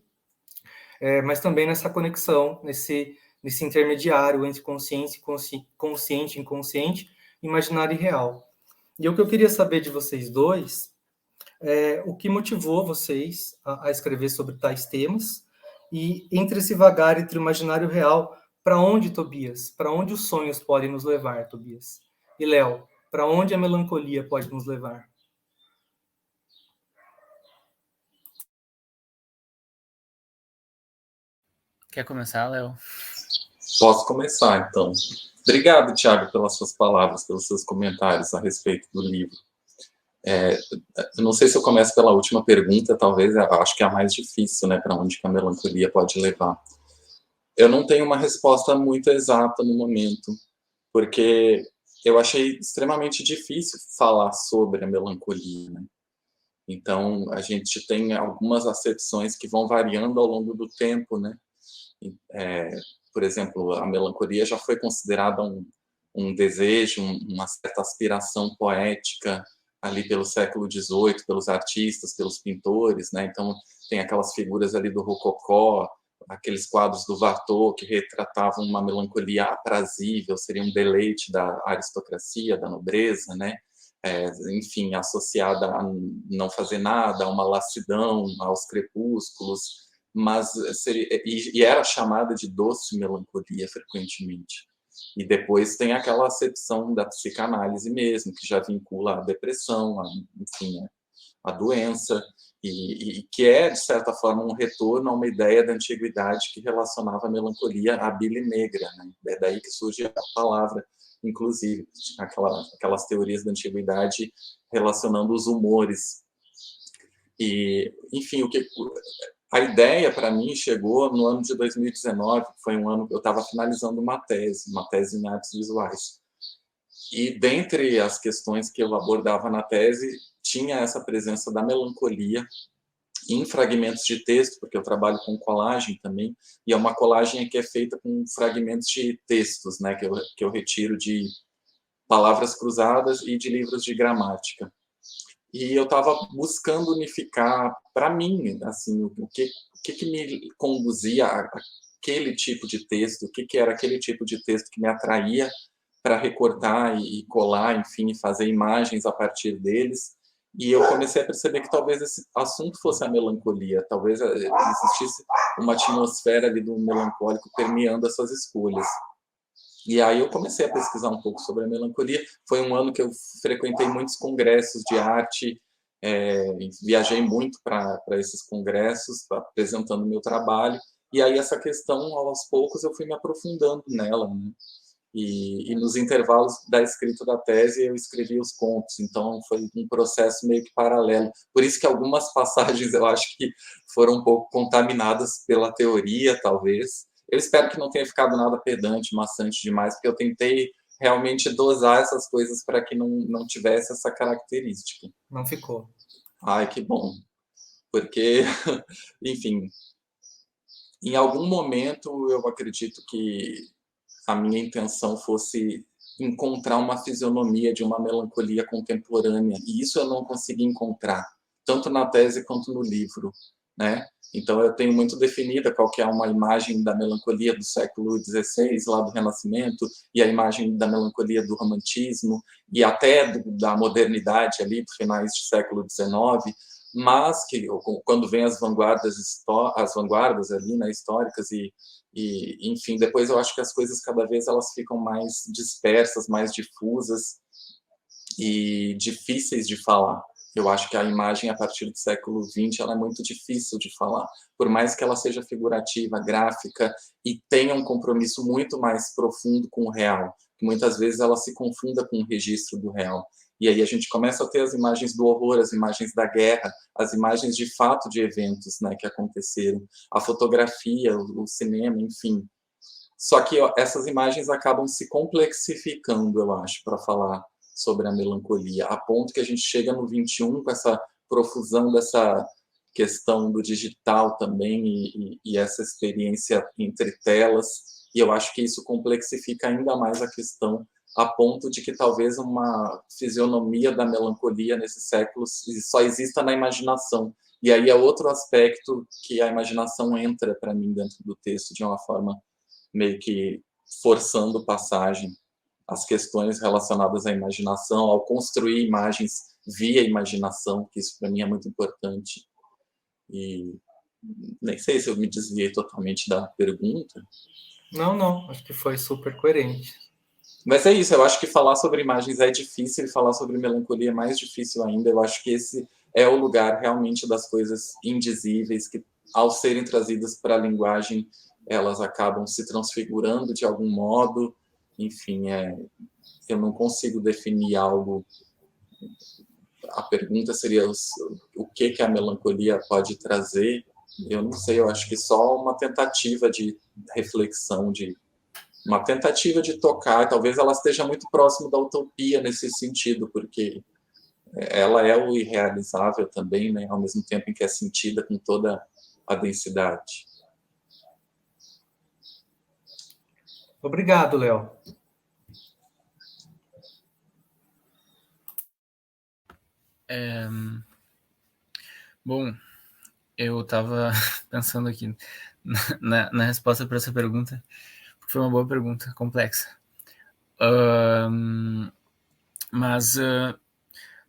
mas também nessa conexão, nesse intermediário entre consciência, consciente, inconsciente, imaginário e real. E o que eu queria saber de vocês dois é o que motivou vocês a escrever sobre tais temas, e entre esse vagar entre o imaginário e o real, para onde, Tobias? Para onde os sonhos podem nos levar, Tobias? E Léo, para onde a melancolia pode nos levar? Quer começar, Léo? Posso começar, então. Obrigado, Thiago, pelas suas palavras, pelos seus comentários a respeito do livro. Eu não sei se eu começo pela última pergunta, talvez, eu acho que é a mais difícil, né, para onde que a melancolia pode levar. Eu não tenho uma resposta muito exata no momento, porque eu achei extremamente difícil falar sobre a melancolia, né? Então, a gente tem algumas acepções que vão variando ao longo do tempo, né? Por exemplo, a melancolia já foi considerada um desejo, uma certa aspiração poética ali pelo século XVIII, pelos artistas, pelos pintores, né? Então, tem aquelas figuras ali do rococó, aqueles quadros do Watteau que retratavam uma melancolia aprazível, seria um deleite da aristocracia, da nobreza, né? Enfim, associada a não fazer nada, a uma lassidão, aos crepúsculos, mas era chamada de doce melancolia frequentemente. E depois tem aquela acepção da psicanálise mesmo, que já vincula a depressão, enfim, a doença, e que é, de certa forma, um retorno a uma ideia da antiguidade que relacionava a melancolia à bile negra, né? É daí que surge a palavra, inclusive, aquelas teorias da antiguidade relacionando os humores. E, enfim, a ideia, para mim, chegou no ano de 2019, que foi um ano que eu estava finalizando uma tese em artes visuais. E, dentre as questões que eu abordava na tese, tinha essa presença da melancolia em fragmentos de texto, porque eu trabalho com colagem também, e é uma colagem que é feita com fragmentos de textos, né, que eu retiro de palavras cruzadas e de livros de gramática. E eu estava buscando unificar, para mim, assim, o que me conduzia àquele tipo de texto, o que era aquele tipo de texto que me atraía para recortar e colar, enfim, fazer imagens a partir deles. E eu comecei a perceber que talvez esse assunto fosse a melancolia, talvez existisse uma atmosfera ali do melancólico permeando essas escolhas. E aí eu comecei a pesquisar um pouco sobre a melancolia. Foi um ano que eu frequentei muitos congressos de arte, viajei muito para esses congressos, apresentando o meu trabalho, e aí essa questão, aos poucos, eu fui me aprofundando nela, né? E nos intervalos da escrita da tese eu escrevi os contos, então foi um processo meio que paralelo. Por isso que algumas passagens eu acho que foram um pouco contaminadas pela teoria, talvez. Eu espero que não tenha ficado nada pedante, maçante demais, porque eu tentei realmente dosar essas coisas para que não tivesse essa característica. Não ficou. Ai, que bom. Porque, enfim, em algum momento eu acredito que a minha intenção fosse encontrar uma fisionomia de uma melancolia contemporânea, e isso eu não consegui encontrar, tanto na tese quanto no livro, né? Então eu tenho muito definida qual que é uma imagem da melancolia do século XVI, lá do Renascimento, e a imagem da melancolia do Romantismo, e até da modernidade ali, dos finais do século XIX, mas que quando vem as vanguardas ali, né, históricas e enfim, depois eu acho que as coisas cada vez elas ficam mais dispersas, mais difusas e difíceis de falar. Eu acho que a imagem a partir do século XX ela é muito difícil de falar, por mais que ela seja figurativa, gráfica e tenha um compromisso muito mais profundo com o real, que muitas vezes ela se confunda com o registro do real. E aí a gente começa a ter as imagens do horror, as imagens da guerra, as imagens de fato de eventos, né, que aconteceram, a fotografia, o cinema, enfim. Só que essas imagens acabam se complexificando, eu acho, para falar sobre a melancolia, a ponto que a gente chega no 21 com essa profusão dessa questão do digital também e essa experiência entre telas, e eu acho que isso complexifica ainda mais a questão a ponto de que talvez uma fisionomia da melancolia nesse século só exista na imaginação. E aí é outro aspecto que a imaginação entra para mim dentro do texto de uma forma meio que forçando passagem as questões relacionadas à imaginação, ao construir imagens via imaginação, que isso para mim é muito importante. E nem sei se eu me desviei totalmente da pergunta. Não, acho que foi super coerente. Mas é isso, eu acho que falar sobre imagens é difícil e falar sobre melancolia é mais difícil ainda. Eu acho que esse é o lugar realmente das coisas indizíveis que, ao serem trazidas para a linguagem, elas acabam se transfigurando de algum modo. Enfim, eu não consigo definir algo. A pergunta seria o que a melancolia pode trazer. Eu não sei, eu acho que só uma tentativa de reflexão, uma tentativa de tocar. Talvez ela esteja muito próximo da utopia nesse sentido, porque ela é o irrealizável também, né? Ao mesmo tempo em que é sentida com toda a densidade. Obrigado, Léo. Bom, eu estava pensando aqui na resposta para essa pergunta, porque foi uma boa pergunta, complexa. Mas,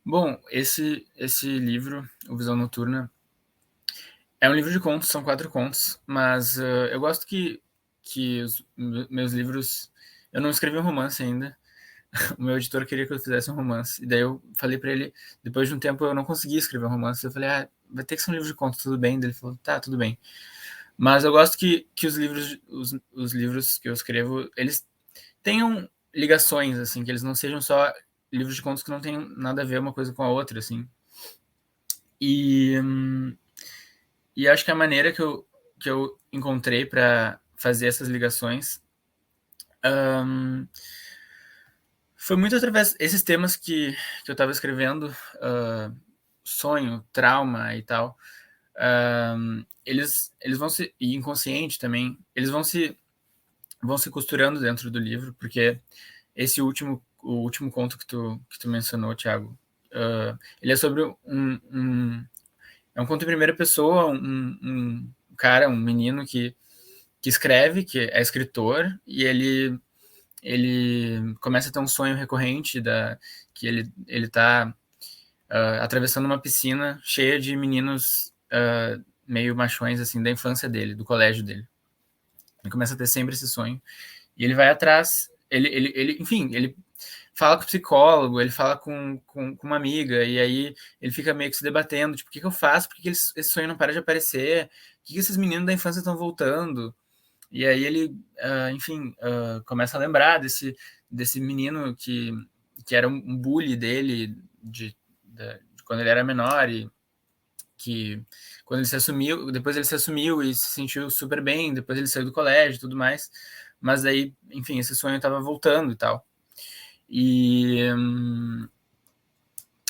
bom, esse livro, O Visão Noturna, é um livro de contos, são 4 contos, mas eu gosto que os meus livros... Eu não escrevi um romance ainda, o meu editor queria que eu fizesse um romance, e daí eu falei para ele, depois de um tempo eu não conseguia escrever um romance, eu falei, vai ter que ser um livro de contos, tudo bem? Daí ele falou, tá, tudo bem. Mas eu gosto que os livros que eu escrevo, eles tenham ligações, assim, que eles não sejam só livros de contos que não tenham nada a ver uma coisa com a outra, assim. E acho que a maneira que eu encontrei para fazer essas ligações foi muito através desses temas que eu estava escrevendo, sonho, trauma e tal. Eles vão se... E inconsciente também. Eles vão se costurando dentro do livro, porque esse o último conto que tu mencionou, Thiago, ele é sobre é um conto em primeira pessoa, um cara, um menino que escreve, que é escritor, e ele começa a ter um sonho recorrente que ele tá atravessando uma piscina cheia de meninos meio machões, assim, da infância dele, do colégio dele. Ele começa a ter sempre esse sonho. E ele vai atrás, enfim, ele fala com o psicólogo, ele fala com uma amiga, e aí ele fica meio que se debatendo, tipo, o que eu faço? Por que esse sonho não para de aparecer? Por que esses meninos da infância estão voltando? E aí ele, enfim, começa a lembrar desse menino que era um bully dele de quando ele era menor, e que quando ele se assumiu, depois ele se assumiu e se sentiu super bem, depois ele saiu do colégio e tudo mais, mas aí, enfim, esse sonho estava voltando e tal. E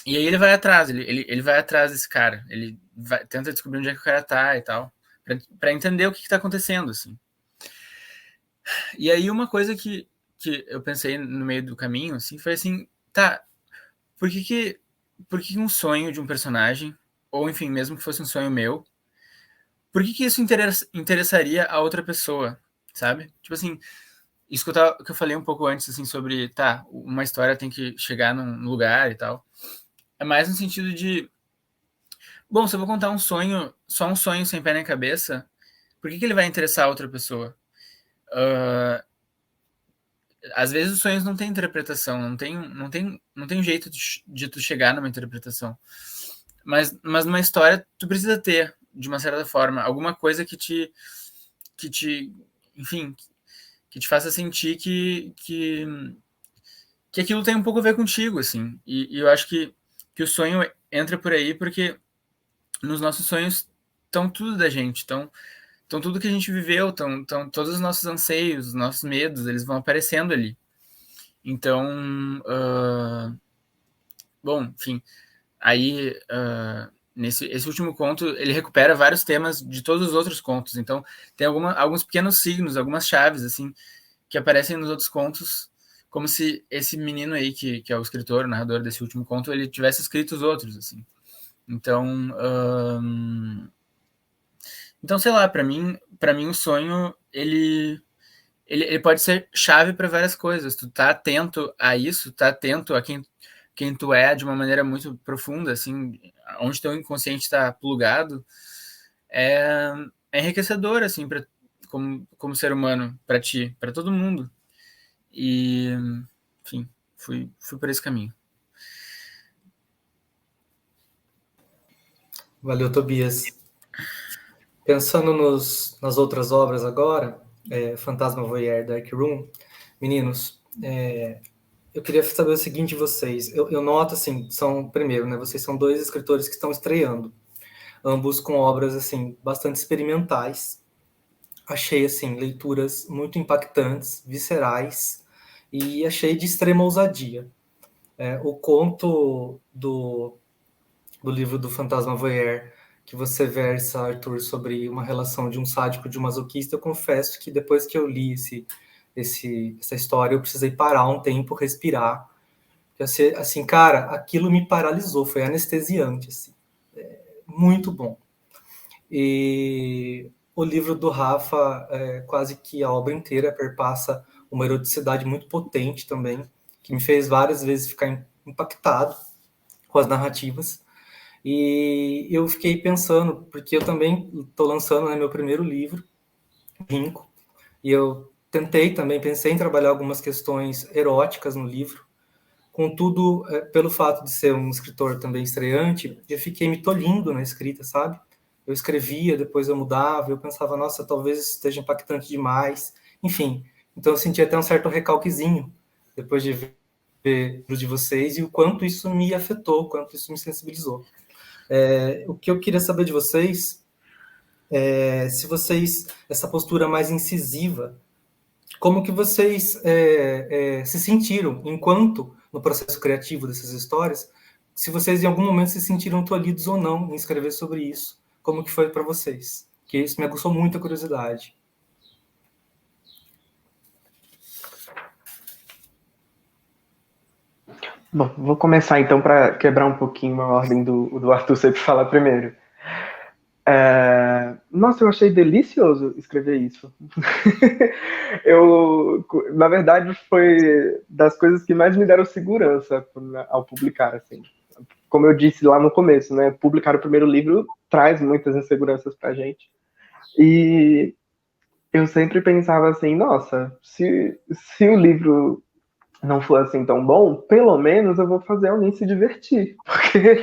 aí ele vai atrás, ele vai atrás desse cara, ele tenta descobrir onde é que o cara tá e tal, para entender o que tá acontecendo, assim. E aí uma coisa que eu pensei no meio do caminho, assim, foi assim, tá, por que um sonho de um personagem, ou enfim, mesmo que fosse um sonho meu, por que isso interessaria a outra pessoa, sabe? Tipo assim, isso que eu falei um pouco antes, assim, sobre, tá, uma história tem que chegar num lugar e tal, é mais no sentido de, bom, se eu vou contar um sonho, só um sonho sem pé nem cabeça, por que ele vai interessar a outra pessoa? Às vezes os sonhos não têm interpretação, não tem jeito de tu chegar numa interpretação, mas numa história tu precisa ter, de uma certa forma, alguma coisa que te enfim, que te faça sentir que aquilo tem um pouco a ver contigo, assim, e eu acho que o sonho entra por aí porque nos nossos sonhos estão tudo da gente, estão tudo que a gente viveu, estão todos os nossos anseios, os nossos medos, eles vão aparecendo ali. Então, bom, enfim, aí esse último conto, ele recupera vários temas de todos os outros contos, então tem alguns pequenos signos, algumas chaves, assim, que aparecem nos outros contos, como se esse menino aí, que é o escritor, o narrador desse último conto, ele tivesse escrito os outros, assim. Então, sei lá, para mim o sonho, ele pode ser chave para várias coisas. Tu tá atento a isso, tá atento a quem tu é de uma maneira muito profunda, assim, onde teu inconsciente está plugado, é enriquecedor, assim, como ser humano, para ti, para todo mundo. E, enfim, fui por esse caminho. Valeu, Tobias. Pensando nas outras obras agora, Fantasma Voyeur, Dark Room, meninos, eu queria saber o seguinte de vocês. Eu noto, assim, primeiro, né, vocês são 2 escritores que estão estreando, ambos com obras, assim, bastante experimentais. Achei, assim, leituras muito impactantes, viscerais, e achei de extrema ousadia. O conto do livro do Fantasma Voyeur, que você versa, Arthur, sobre uma relação de um sádico e de um masoquista, eu confesso que depois que eu li essa história, eu precisei parar um tempo, respirar. Porque, assim, cara, aquilo me paralisou, foi anestesiante, assim. Muito bom. E o livro do Rafa, quase que a obra inteira perpassa uma eroticidade muito potente também, que me fez várias vezes ficar impactado com as narrativas. E eu fiquei pensando, porque eu também estou lançando, né, meu primeiro livro, Rinco, e eu pensei em trabalhar algumas questões eróticas no livro. Contudo, pelo fato de ser um escritor também estreante, eu fiquei me tolhindo na escrita, sabe? Eu escrevia, depois eu mudava, eu pensava, nossa, talvez isso esteja impactante demais. Enfim, então eu senti até um certo recalquezinho, depois de ver o de vocês, e o quanto isso me afetou, o quanto isso me sensibilizou. O que eu queria saber de vocês é se vocês, essa postura mais incisiva, como que vocês se sentiram enquanto no processo criativo dessas histórias, se vocês em algum momento se sentiram tolhidos ou não em escrever sobre isso, como que foi para vocês? Que isso me aguçou muito a curiosidade. Bom, vou começar então para quebrar um pouquinho a ordem do Arthur sempre falar primeiro. Nossa, eu achei delicioso escrever isso. Na verdade, foi das coisas que mais me deram segurança ao publicar, assim. Como eu disse lá no começo, né? Publicar o primeiro livro traz muitas inseguranças pra gente. E eu sempre pensava assim, nossa, se o livro não for assim tão bom, pelo menos eu vou fazer alguém se divertir. Porque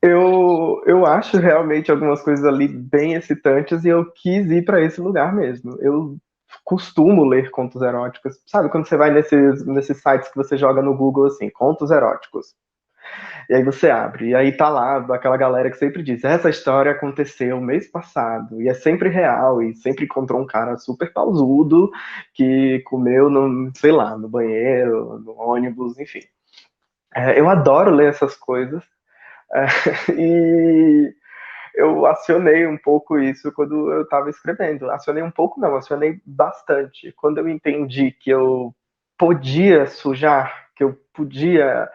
eu acho realmente algumas coisas ali bem excitantes e eu quis ir para esse lugar mesmo. Eu costumo ler contos eróticos. Sabe quando você vai nesses sites que você joga no Google assim, contos eróticos? E aí você abre, e aí tá lá aquela galera que sempre diz, essa história aconteceu mês passado, e é sempre real, e sempre encontrou um cara super pausudo que comeu sei lá, no banheiro, no ônibus, enfim. Eu adoro ler essas coisas, e eu acionei um pouco isso quando eu estava escrevendo. Acionei um pouco não, acionei bastante. Quando eu entendi que eu podia sujar, que eu podia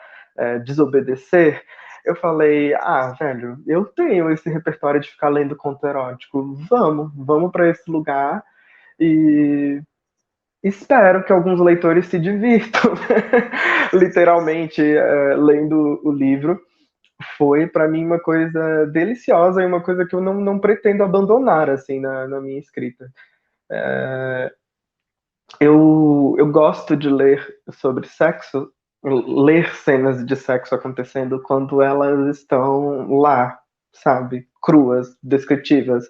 desobedecer, eu falei, velho, eu tenho esse repertório de ficar lendo conto erótico, vamos para esse lugar e espero que alguns leitores se divirtam, literalmente, lendo o livro. Foi para mim uma coisa deliciosa e uma coisa que eu não pretendo abandonar assim na minha escrita. Eu gosto de ler sobre sexo, ler cenas de sexo acontecendo quando elas estão lá, sabe, cruas, descritivas.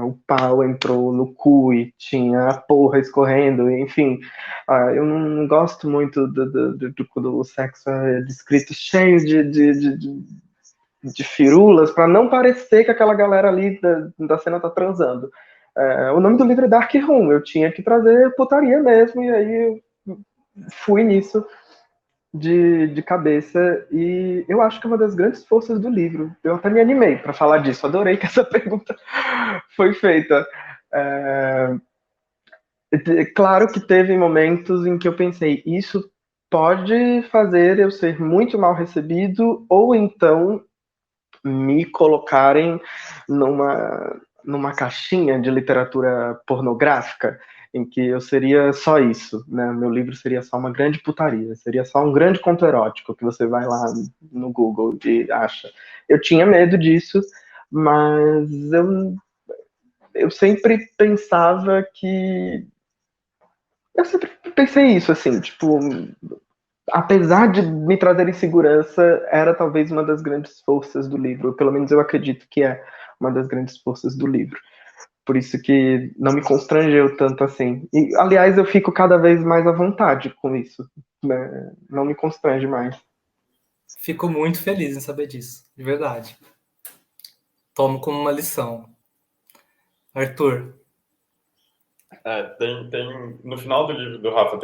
O pau entrou no cu e tinha a porra escorrendo, enfim. Eu não gosto muito de quando o sexo é descrito cheio de firulas, para não parecer que aquela galera ali da cena tá transando. O nome do livro é Dark Room, eu tinha que trazer putaria mesmo, e aí eu fui nisso de cabeça, e eu acho que é uma das grandes forças do livro. Eu até me animei para falar disso, adorei que essa pergunta foi feita. Claro que teve momentos em que eu pensei, isso pode fazer eu ser muito mal recebido, ou então me colocarem numa caixinha de literatura pornográfica, em que eu seria só isso, né? Meu livro seria só uma grande putaria, seria só um grande conto erótico que você vai lá no Google e acha. Eu tinha medo disso, mas eu sempre pensava que... Eu sempre pensei isso, assim, tipo, apesar de me trazer insegurança, era talvez uma das grandes forças do livro. Pelo menos eu acredito que é uma das grandes forças do livro. Por isso que não me constrangeu tanto assim. E, aliás, eu fico cada vez mais à vontade com isso, né? Não me constrange mais. Fico muito feliz em saber disso, de verdade. Tomo como uma lição. Arthur. No final do livro do Rafa,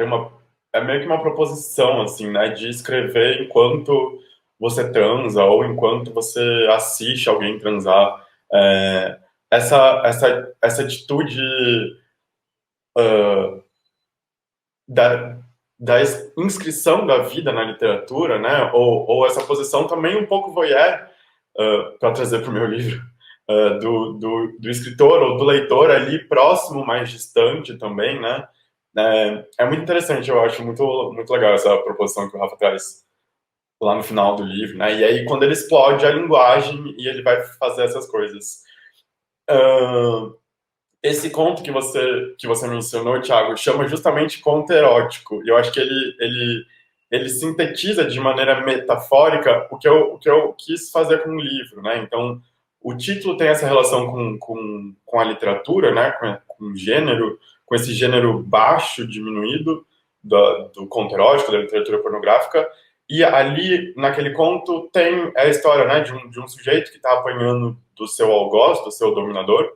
é meio que uma proposição, assim, né, de escrever enquanto você transa ou enquanto você assiste alguém transar. Essa atitude da inscrição da vida na literatura, né, ou essa posição também um pouco voyeur, para trazer para o meu livro, do escritor ou do leitor ali próximo, mais distante também, né? É muito interessante, eu acho muito, muito legal essa proposição que o Rafa traz lá no final do livro, né? E aí, quando ele explode a linguagem e ele vai fazer essas coisas. Esse conto que você mencionou, Thiago, chama justamente conto erótico. E eu acho que ele sintetiza de maneira metafórica o que eu quis fazer com o livro, né? Então, o título tem essa relação com a literatura, né? Com o gênero, com esse gênero baixo, diminuído do conto erótico, da literatura pornográfica. E ali, naquele conto, tem a história, né, de um sujeito que está apanhando do seu algoz, do seu dominador.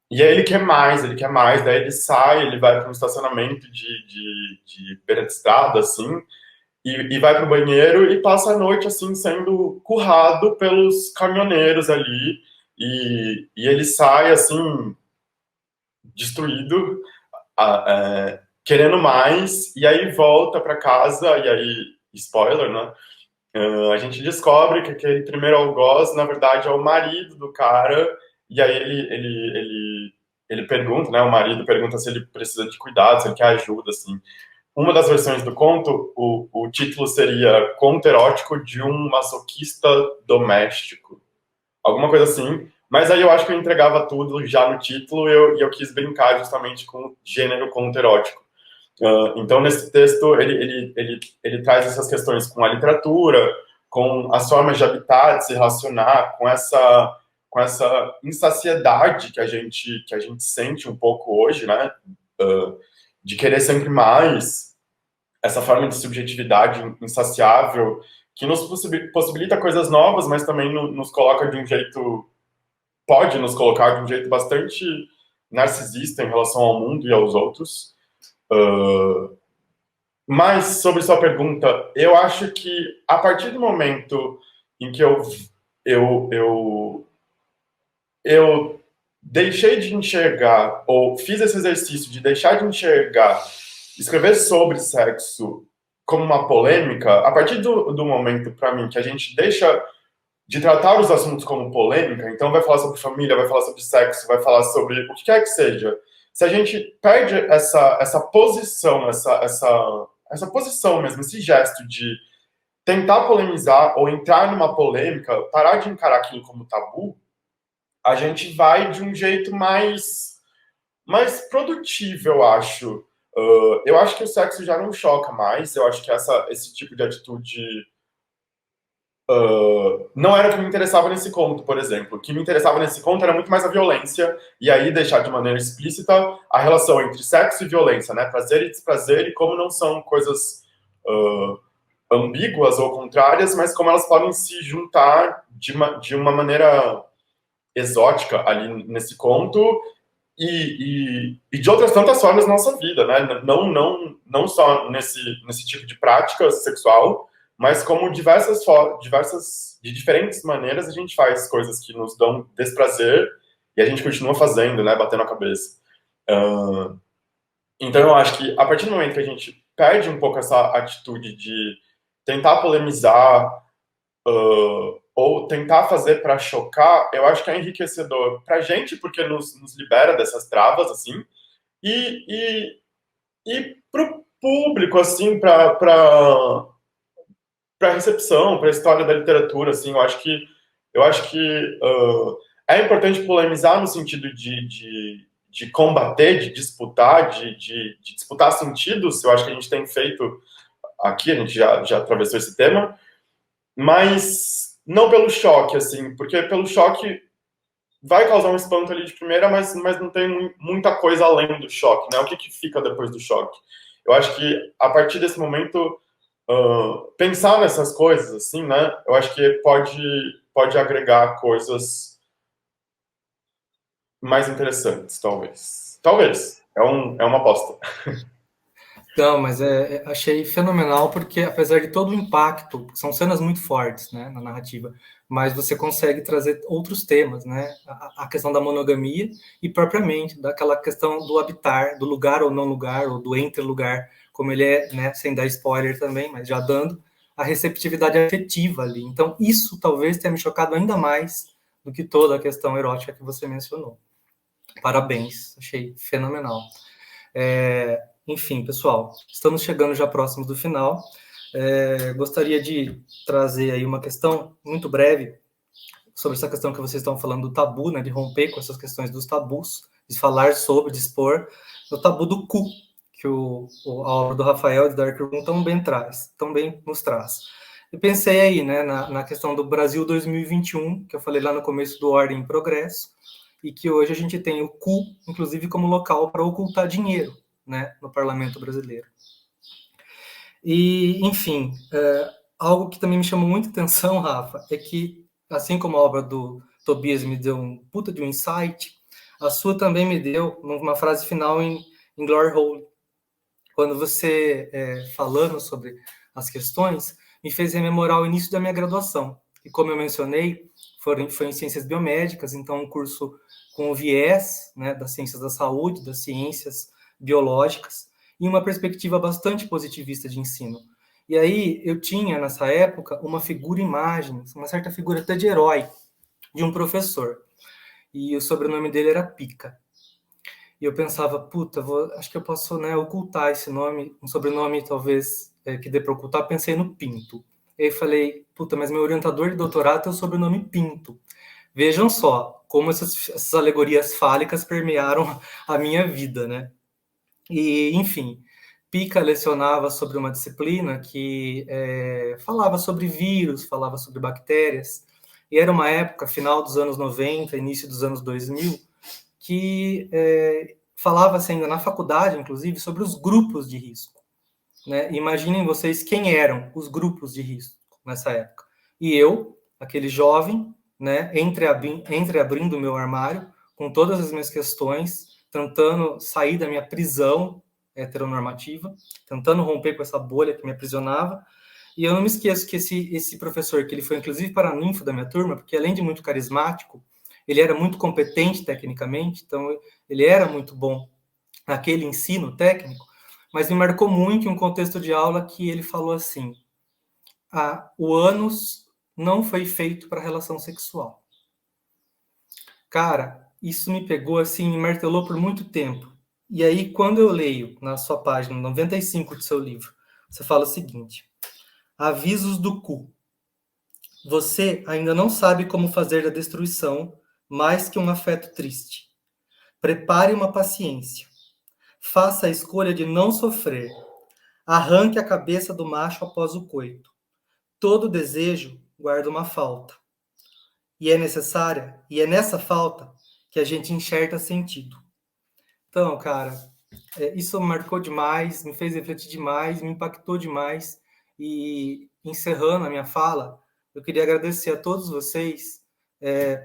E aí ele quer mais, daí ele sai, ele vai para um estacionamento de beira de estrada, assim, e vai pro banheiro e passa a noite, assim, sendo currado pelos caminhoneiros ali, e ele sai, assim, destruído, querendo mais, e aí volta para casa, e aí, spoiler, né, a gente descobre que aquele primeiro algoz, na verdade, é o marido do cara, e aí ele pergunta, né, o marido pergunta se ele precisa de cuidado, se ele quer ajuda, assim. Uma das versões do conto, o título seria Conto Erótico de um Masoquista Doméstico. Alguma coisa assim. Mas aí eu acho que eu entregava tudo já no título e eu quis brincar justamente com o gênero conto erótico. Então, nesse texto, ele traz essas questões com a literatura, com as formas de habitar, de se relacionar, com essa insaciedade que a gente sente um pouco hoje, né? De querer sempre mais, essa forma de subjetividade insaciável, que nos possibilita coisas novas, mas também nos coloca de um jeito, pode nos colocar de um jeito bastante narcisista em relação ao mundo e aos outros. Mas, sobre sua pergunta, eu acho que a partir do momento em que eu deixei de enxergar, ou fiz esse exercício de deixar de enxergar, escrever sobre sexo como uma polêmica, a partir do momento, para mim, que a gente deixa de tratar os assuntos como polêmica, então vai falar sobre família, vai falar sobre sexo, vai falar sobre o que quer que seja. Se a gente perde essa posição, essa posição mesmo, esse gesto de tentar polemizar ou entrar numa polêmica, parar de encarar aquilo como tabu, a gente vai de um jeito mais produtivo, eu acho. Eu acho que o sexo já não choca mais, eu acho que esse tipo de atitude não era o que me interessava nesse conto, por exemplo. O que me interessava nesse conto era muito mais a violência, e aí deixar de maneira explícita a relação entre sexo e violência, né? Prazer e desprazer, e como não são coisas ambíguas ou contrárias, mas como elas podem se juntar de uma maneira exótica ali nesse conto e de outras tantas formas na nossa vida, né? Não só nesse tipo de prática sexual, mas como de diferentes maneiras a gente faz coisas que nos dão desprazer e a gente continua fazendo, né? Batendo a cabeça. Então eu acho que a partir do momento que a gente perde um pouco essa atitude de tentar polemizar ou tentar fazer para chocar, eu acho que é enriquecedor para a gente, porque nos libera dessas travas, assim, e para o público, assim, para a recepção, para a história da literatura, assim, eu acho que é importante polemizar no sentido de combater, de disputar, de disputar sentidos. Eu acho que a gente tem feito aqui, a gente já atravessou esse tema, mas não pelo choque, assim, porque pelo choque vai causar um espanto ali de primeira, mas não tem muita coisa além do choque, né? O que fica depois do choque? Eu acho que a partir desse momento pensar nessas coisas, assim, né? Eu acho que pode agregar coisas mais interessantes, talvez. Talvez. É uma aposta. Não, mas achei fenomenal, porque apesar de todo o impacto, são cenas muito fortes, né, na narrativa, mas você consegue trazer outros temas, né, a questão da monogamia e propriamente daquela questão do habitar, do lugar ou não lugar, ou do entre lugar, como ele é, né, sem dar spoiler também, mas já dando a receptividade afetiva ali. Então isso talvez tenha me chocado ainda mais do que toda a questão erótica que você mencionou. Parabéns, achei fenomenal. Enfim, pessoal, estamos chegando já próximos do final. Gostaria de trazer aí uma questão muito breve sobre essa questão que vocês estão falando do tabu, né, de romper com essas questões dos tabus, de falar sobre, de expor, o tabu do cu, que a obra do Rafael de Dark Room tão bem nos traz. Eu pensei aí, né, na questão do Brasil 2021, que eu falei lá no começo do Ordem em Progresso, e que hoje a gente tem o cu, inclusive, como local para ocultar dinheiro, né, no parlamento brasileiro. E, enfim, algo que também me chamou muita atenção, Rafa, é que, assim como a obra do Tobias me deu um puta de um insight, a sua também me deu uma frase final em Glory Hole. Quando você, falando sobre as questões, me fez rememorar o início da minha graduação. E como eu mencionei, foi em Ciências Biomédicas, então um curso com o viés, né, das ciências da saúde, das ciências biológicas, e uma perspectiva bastante positivista de ensino. E aí eu tinha, nessa época, uma figura-imagem, uma certa figura até de herói, de um professor. E o sobrenome dele era Pica. E eu pensava, puta, acho que eu posso, né, ocultar esse nome, um sobrenome talvez que dê para ocultar. Pensei no Pinto. E aí falei, puta, mas meu orientador de doutorado tem o sobrenome Pinto. Vejam só como essas alegorias fálicas permearam a minha vida, né? E, enfim, Pica lecionava sobre uma disciplina que falava sobre vírus, falava sobre bactérias, e era uma época, final dos anos 90, início dos anos 2000, que falava-se ainda na faculdade, inclusive, sobre os grupos de risco. Né? Imaginem vocês quem eram os grupos de risco nessa época. E eu, aquele jovem, né, entreabrindo o meu armário, com todas as minhas questões, tentando sair da minha prisão heteronormativa, tentando romper com essa bolha que me aprisionava. E eu não me esqueço que esse professor, que ele foi inclusive paraninfo da minha turma, porque além de muito carismático, ele era muito competente tecnicamente, então ele era muito bom naquele ensino técnico, mas me marcou muito em um contexto de aula que ele falou assim: o ânus não foi feito para relação sexual. Cara, isso me pegou assim, me martelou por muito tempo. E aí, quando eu leio na sua página 95 do seu livro, você fala o seguinte: avisos do cu. Você ainda não sabe como fazer da destruição mais que um afeto triste. Prepare uma paciência. Faça a escolha de não sofrer. Arranque a cabeça do macho após o coito. Todo desejo guarda uma falta. E é necessária, e é nessa falta que a gente enxerga sentido. Então, cara, isso me marcou demais, me fez refletir demais, me impactou demais. E, encerrando a minha fala, eu queria agradecer a todos vocês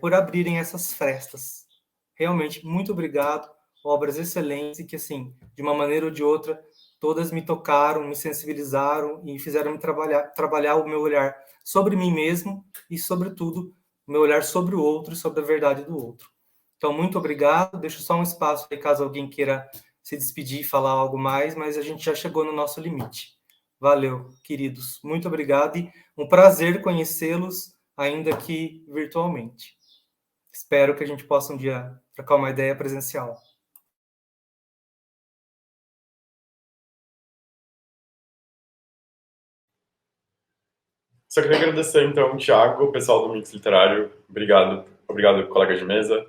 por abrirem essas frestas. Realmente, muito obrigado. Obras excelentes e que, assim, de uma maneira ou de outra, todas me tocaram, me sensibilizaram e fizeram me trabalhar o meu olhar sobre mim mesmo e, sobretudo, o meu olhar sobre o outro e sobre a verdade do outro. Então, muito obrigado. Deixo só um espaço aí, caso alguém queira se despedir e falar algo mais, mas a gente já chegou no nosso limite. Valeu, queridos. Muito obrigado e um prazer conhecê-los, ainda que virtualmente. Espero que a gente possa um dia trocar uma ideia presencial. Só queria agradecer, então, o Thiago, o pessoal do Mix Literário. Obrigado, colega de mesa.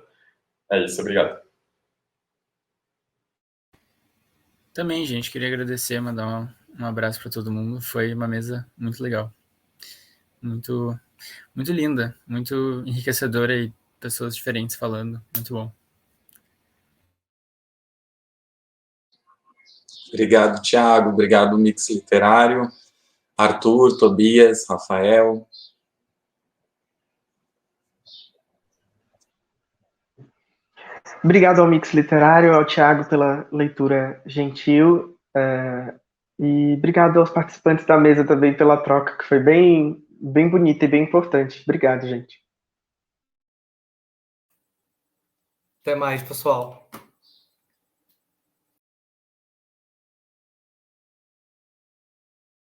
É isso, obrigado. Também, gente, queria agradecer, mandar um abraço para todo mundo. Foi uma mesa muito legal. Muito, muito linda, muito enriquecedora e pessoas diferentes falando. Muito bom. Obrigado, Thiago. Obrigado, Mix Literário. Arthur, Tobias, Rafael. Obrigado ao Mix Literário, ao Thiago pela leitura gentil, e obrigado aos participantes da mesa também pela troca, que foi bem bonita e bem importante. Obrigado, gente. Até mais, pessoal.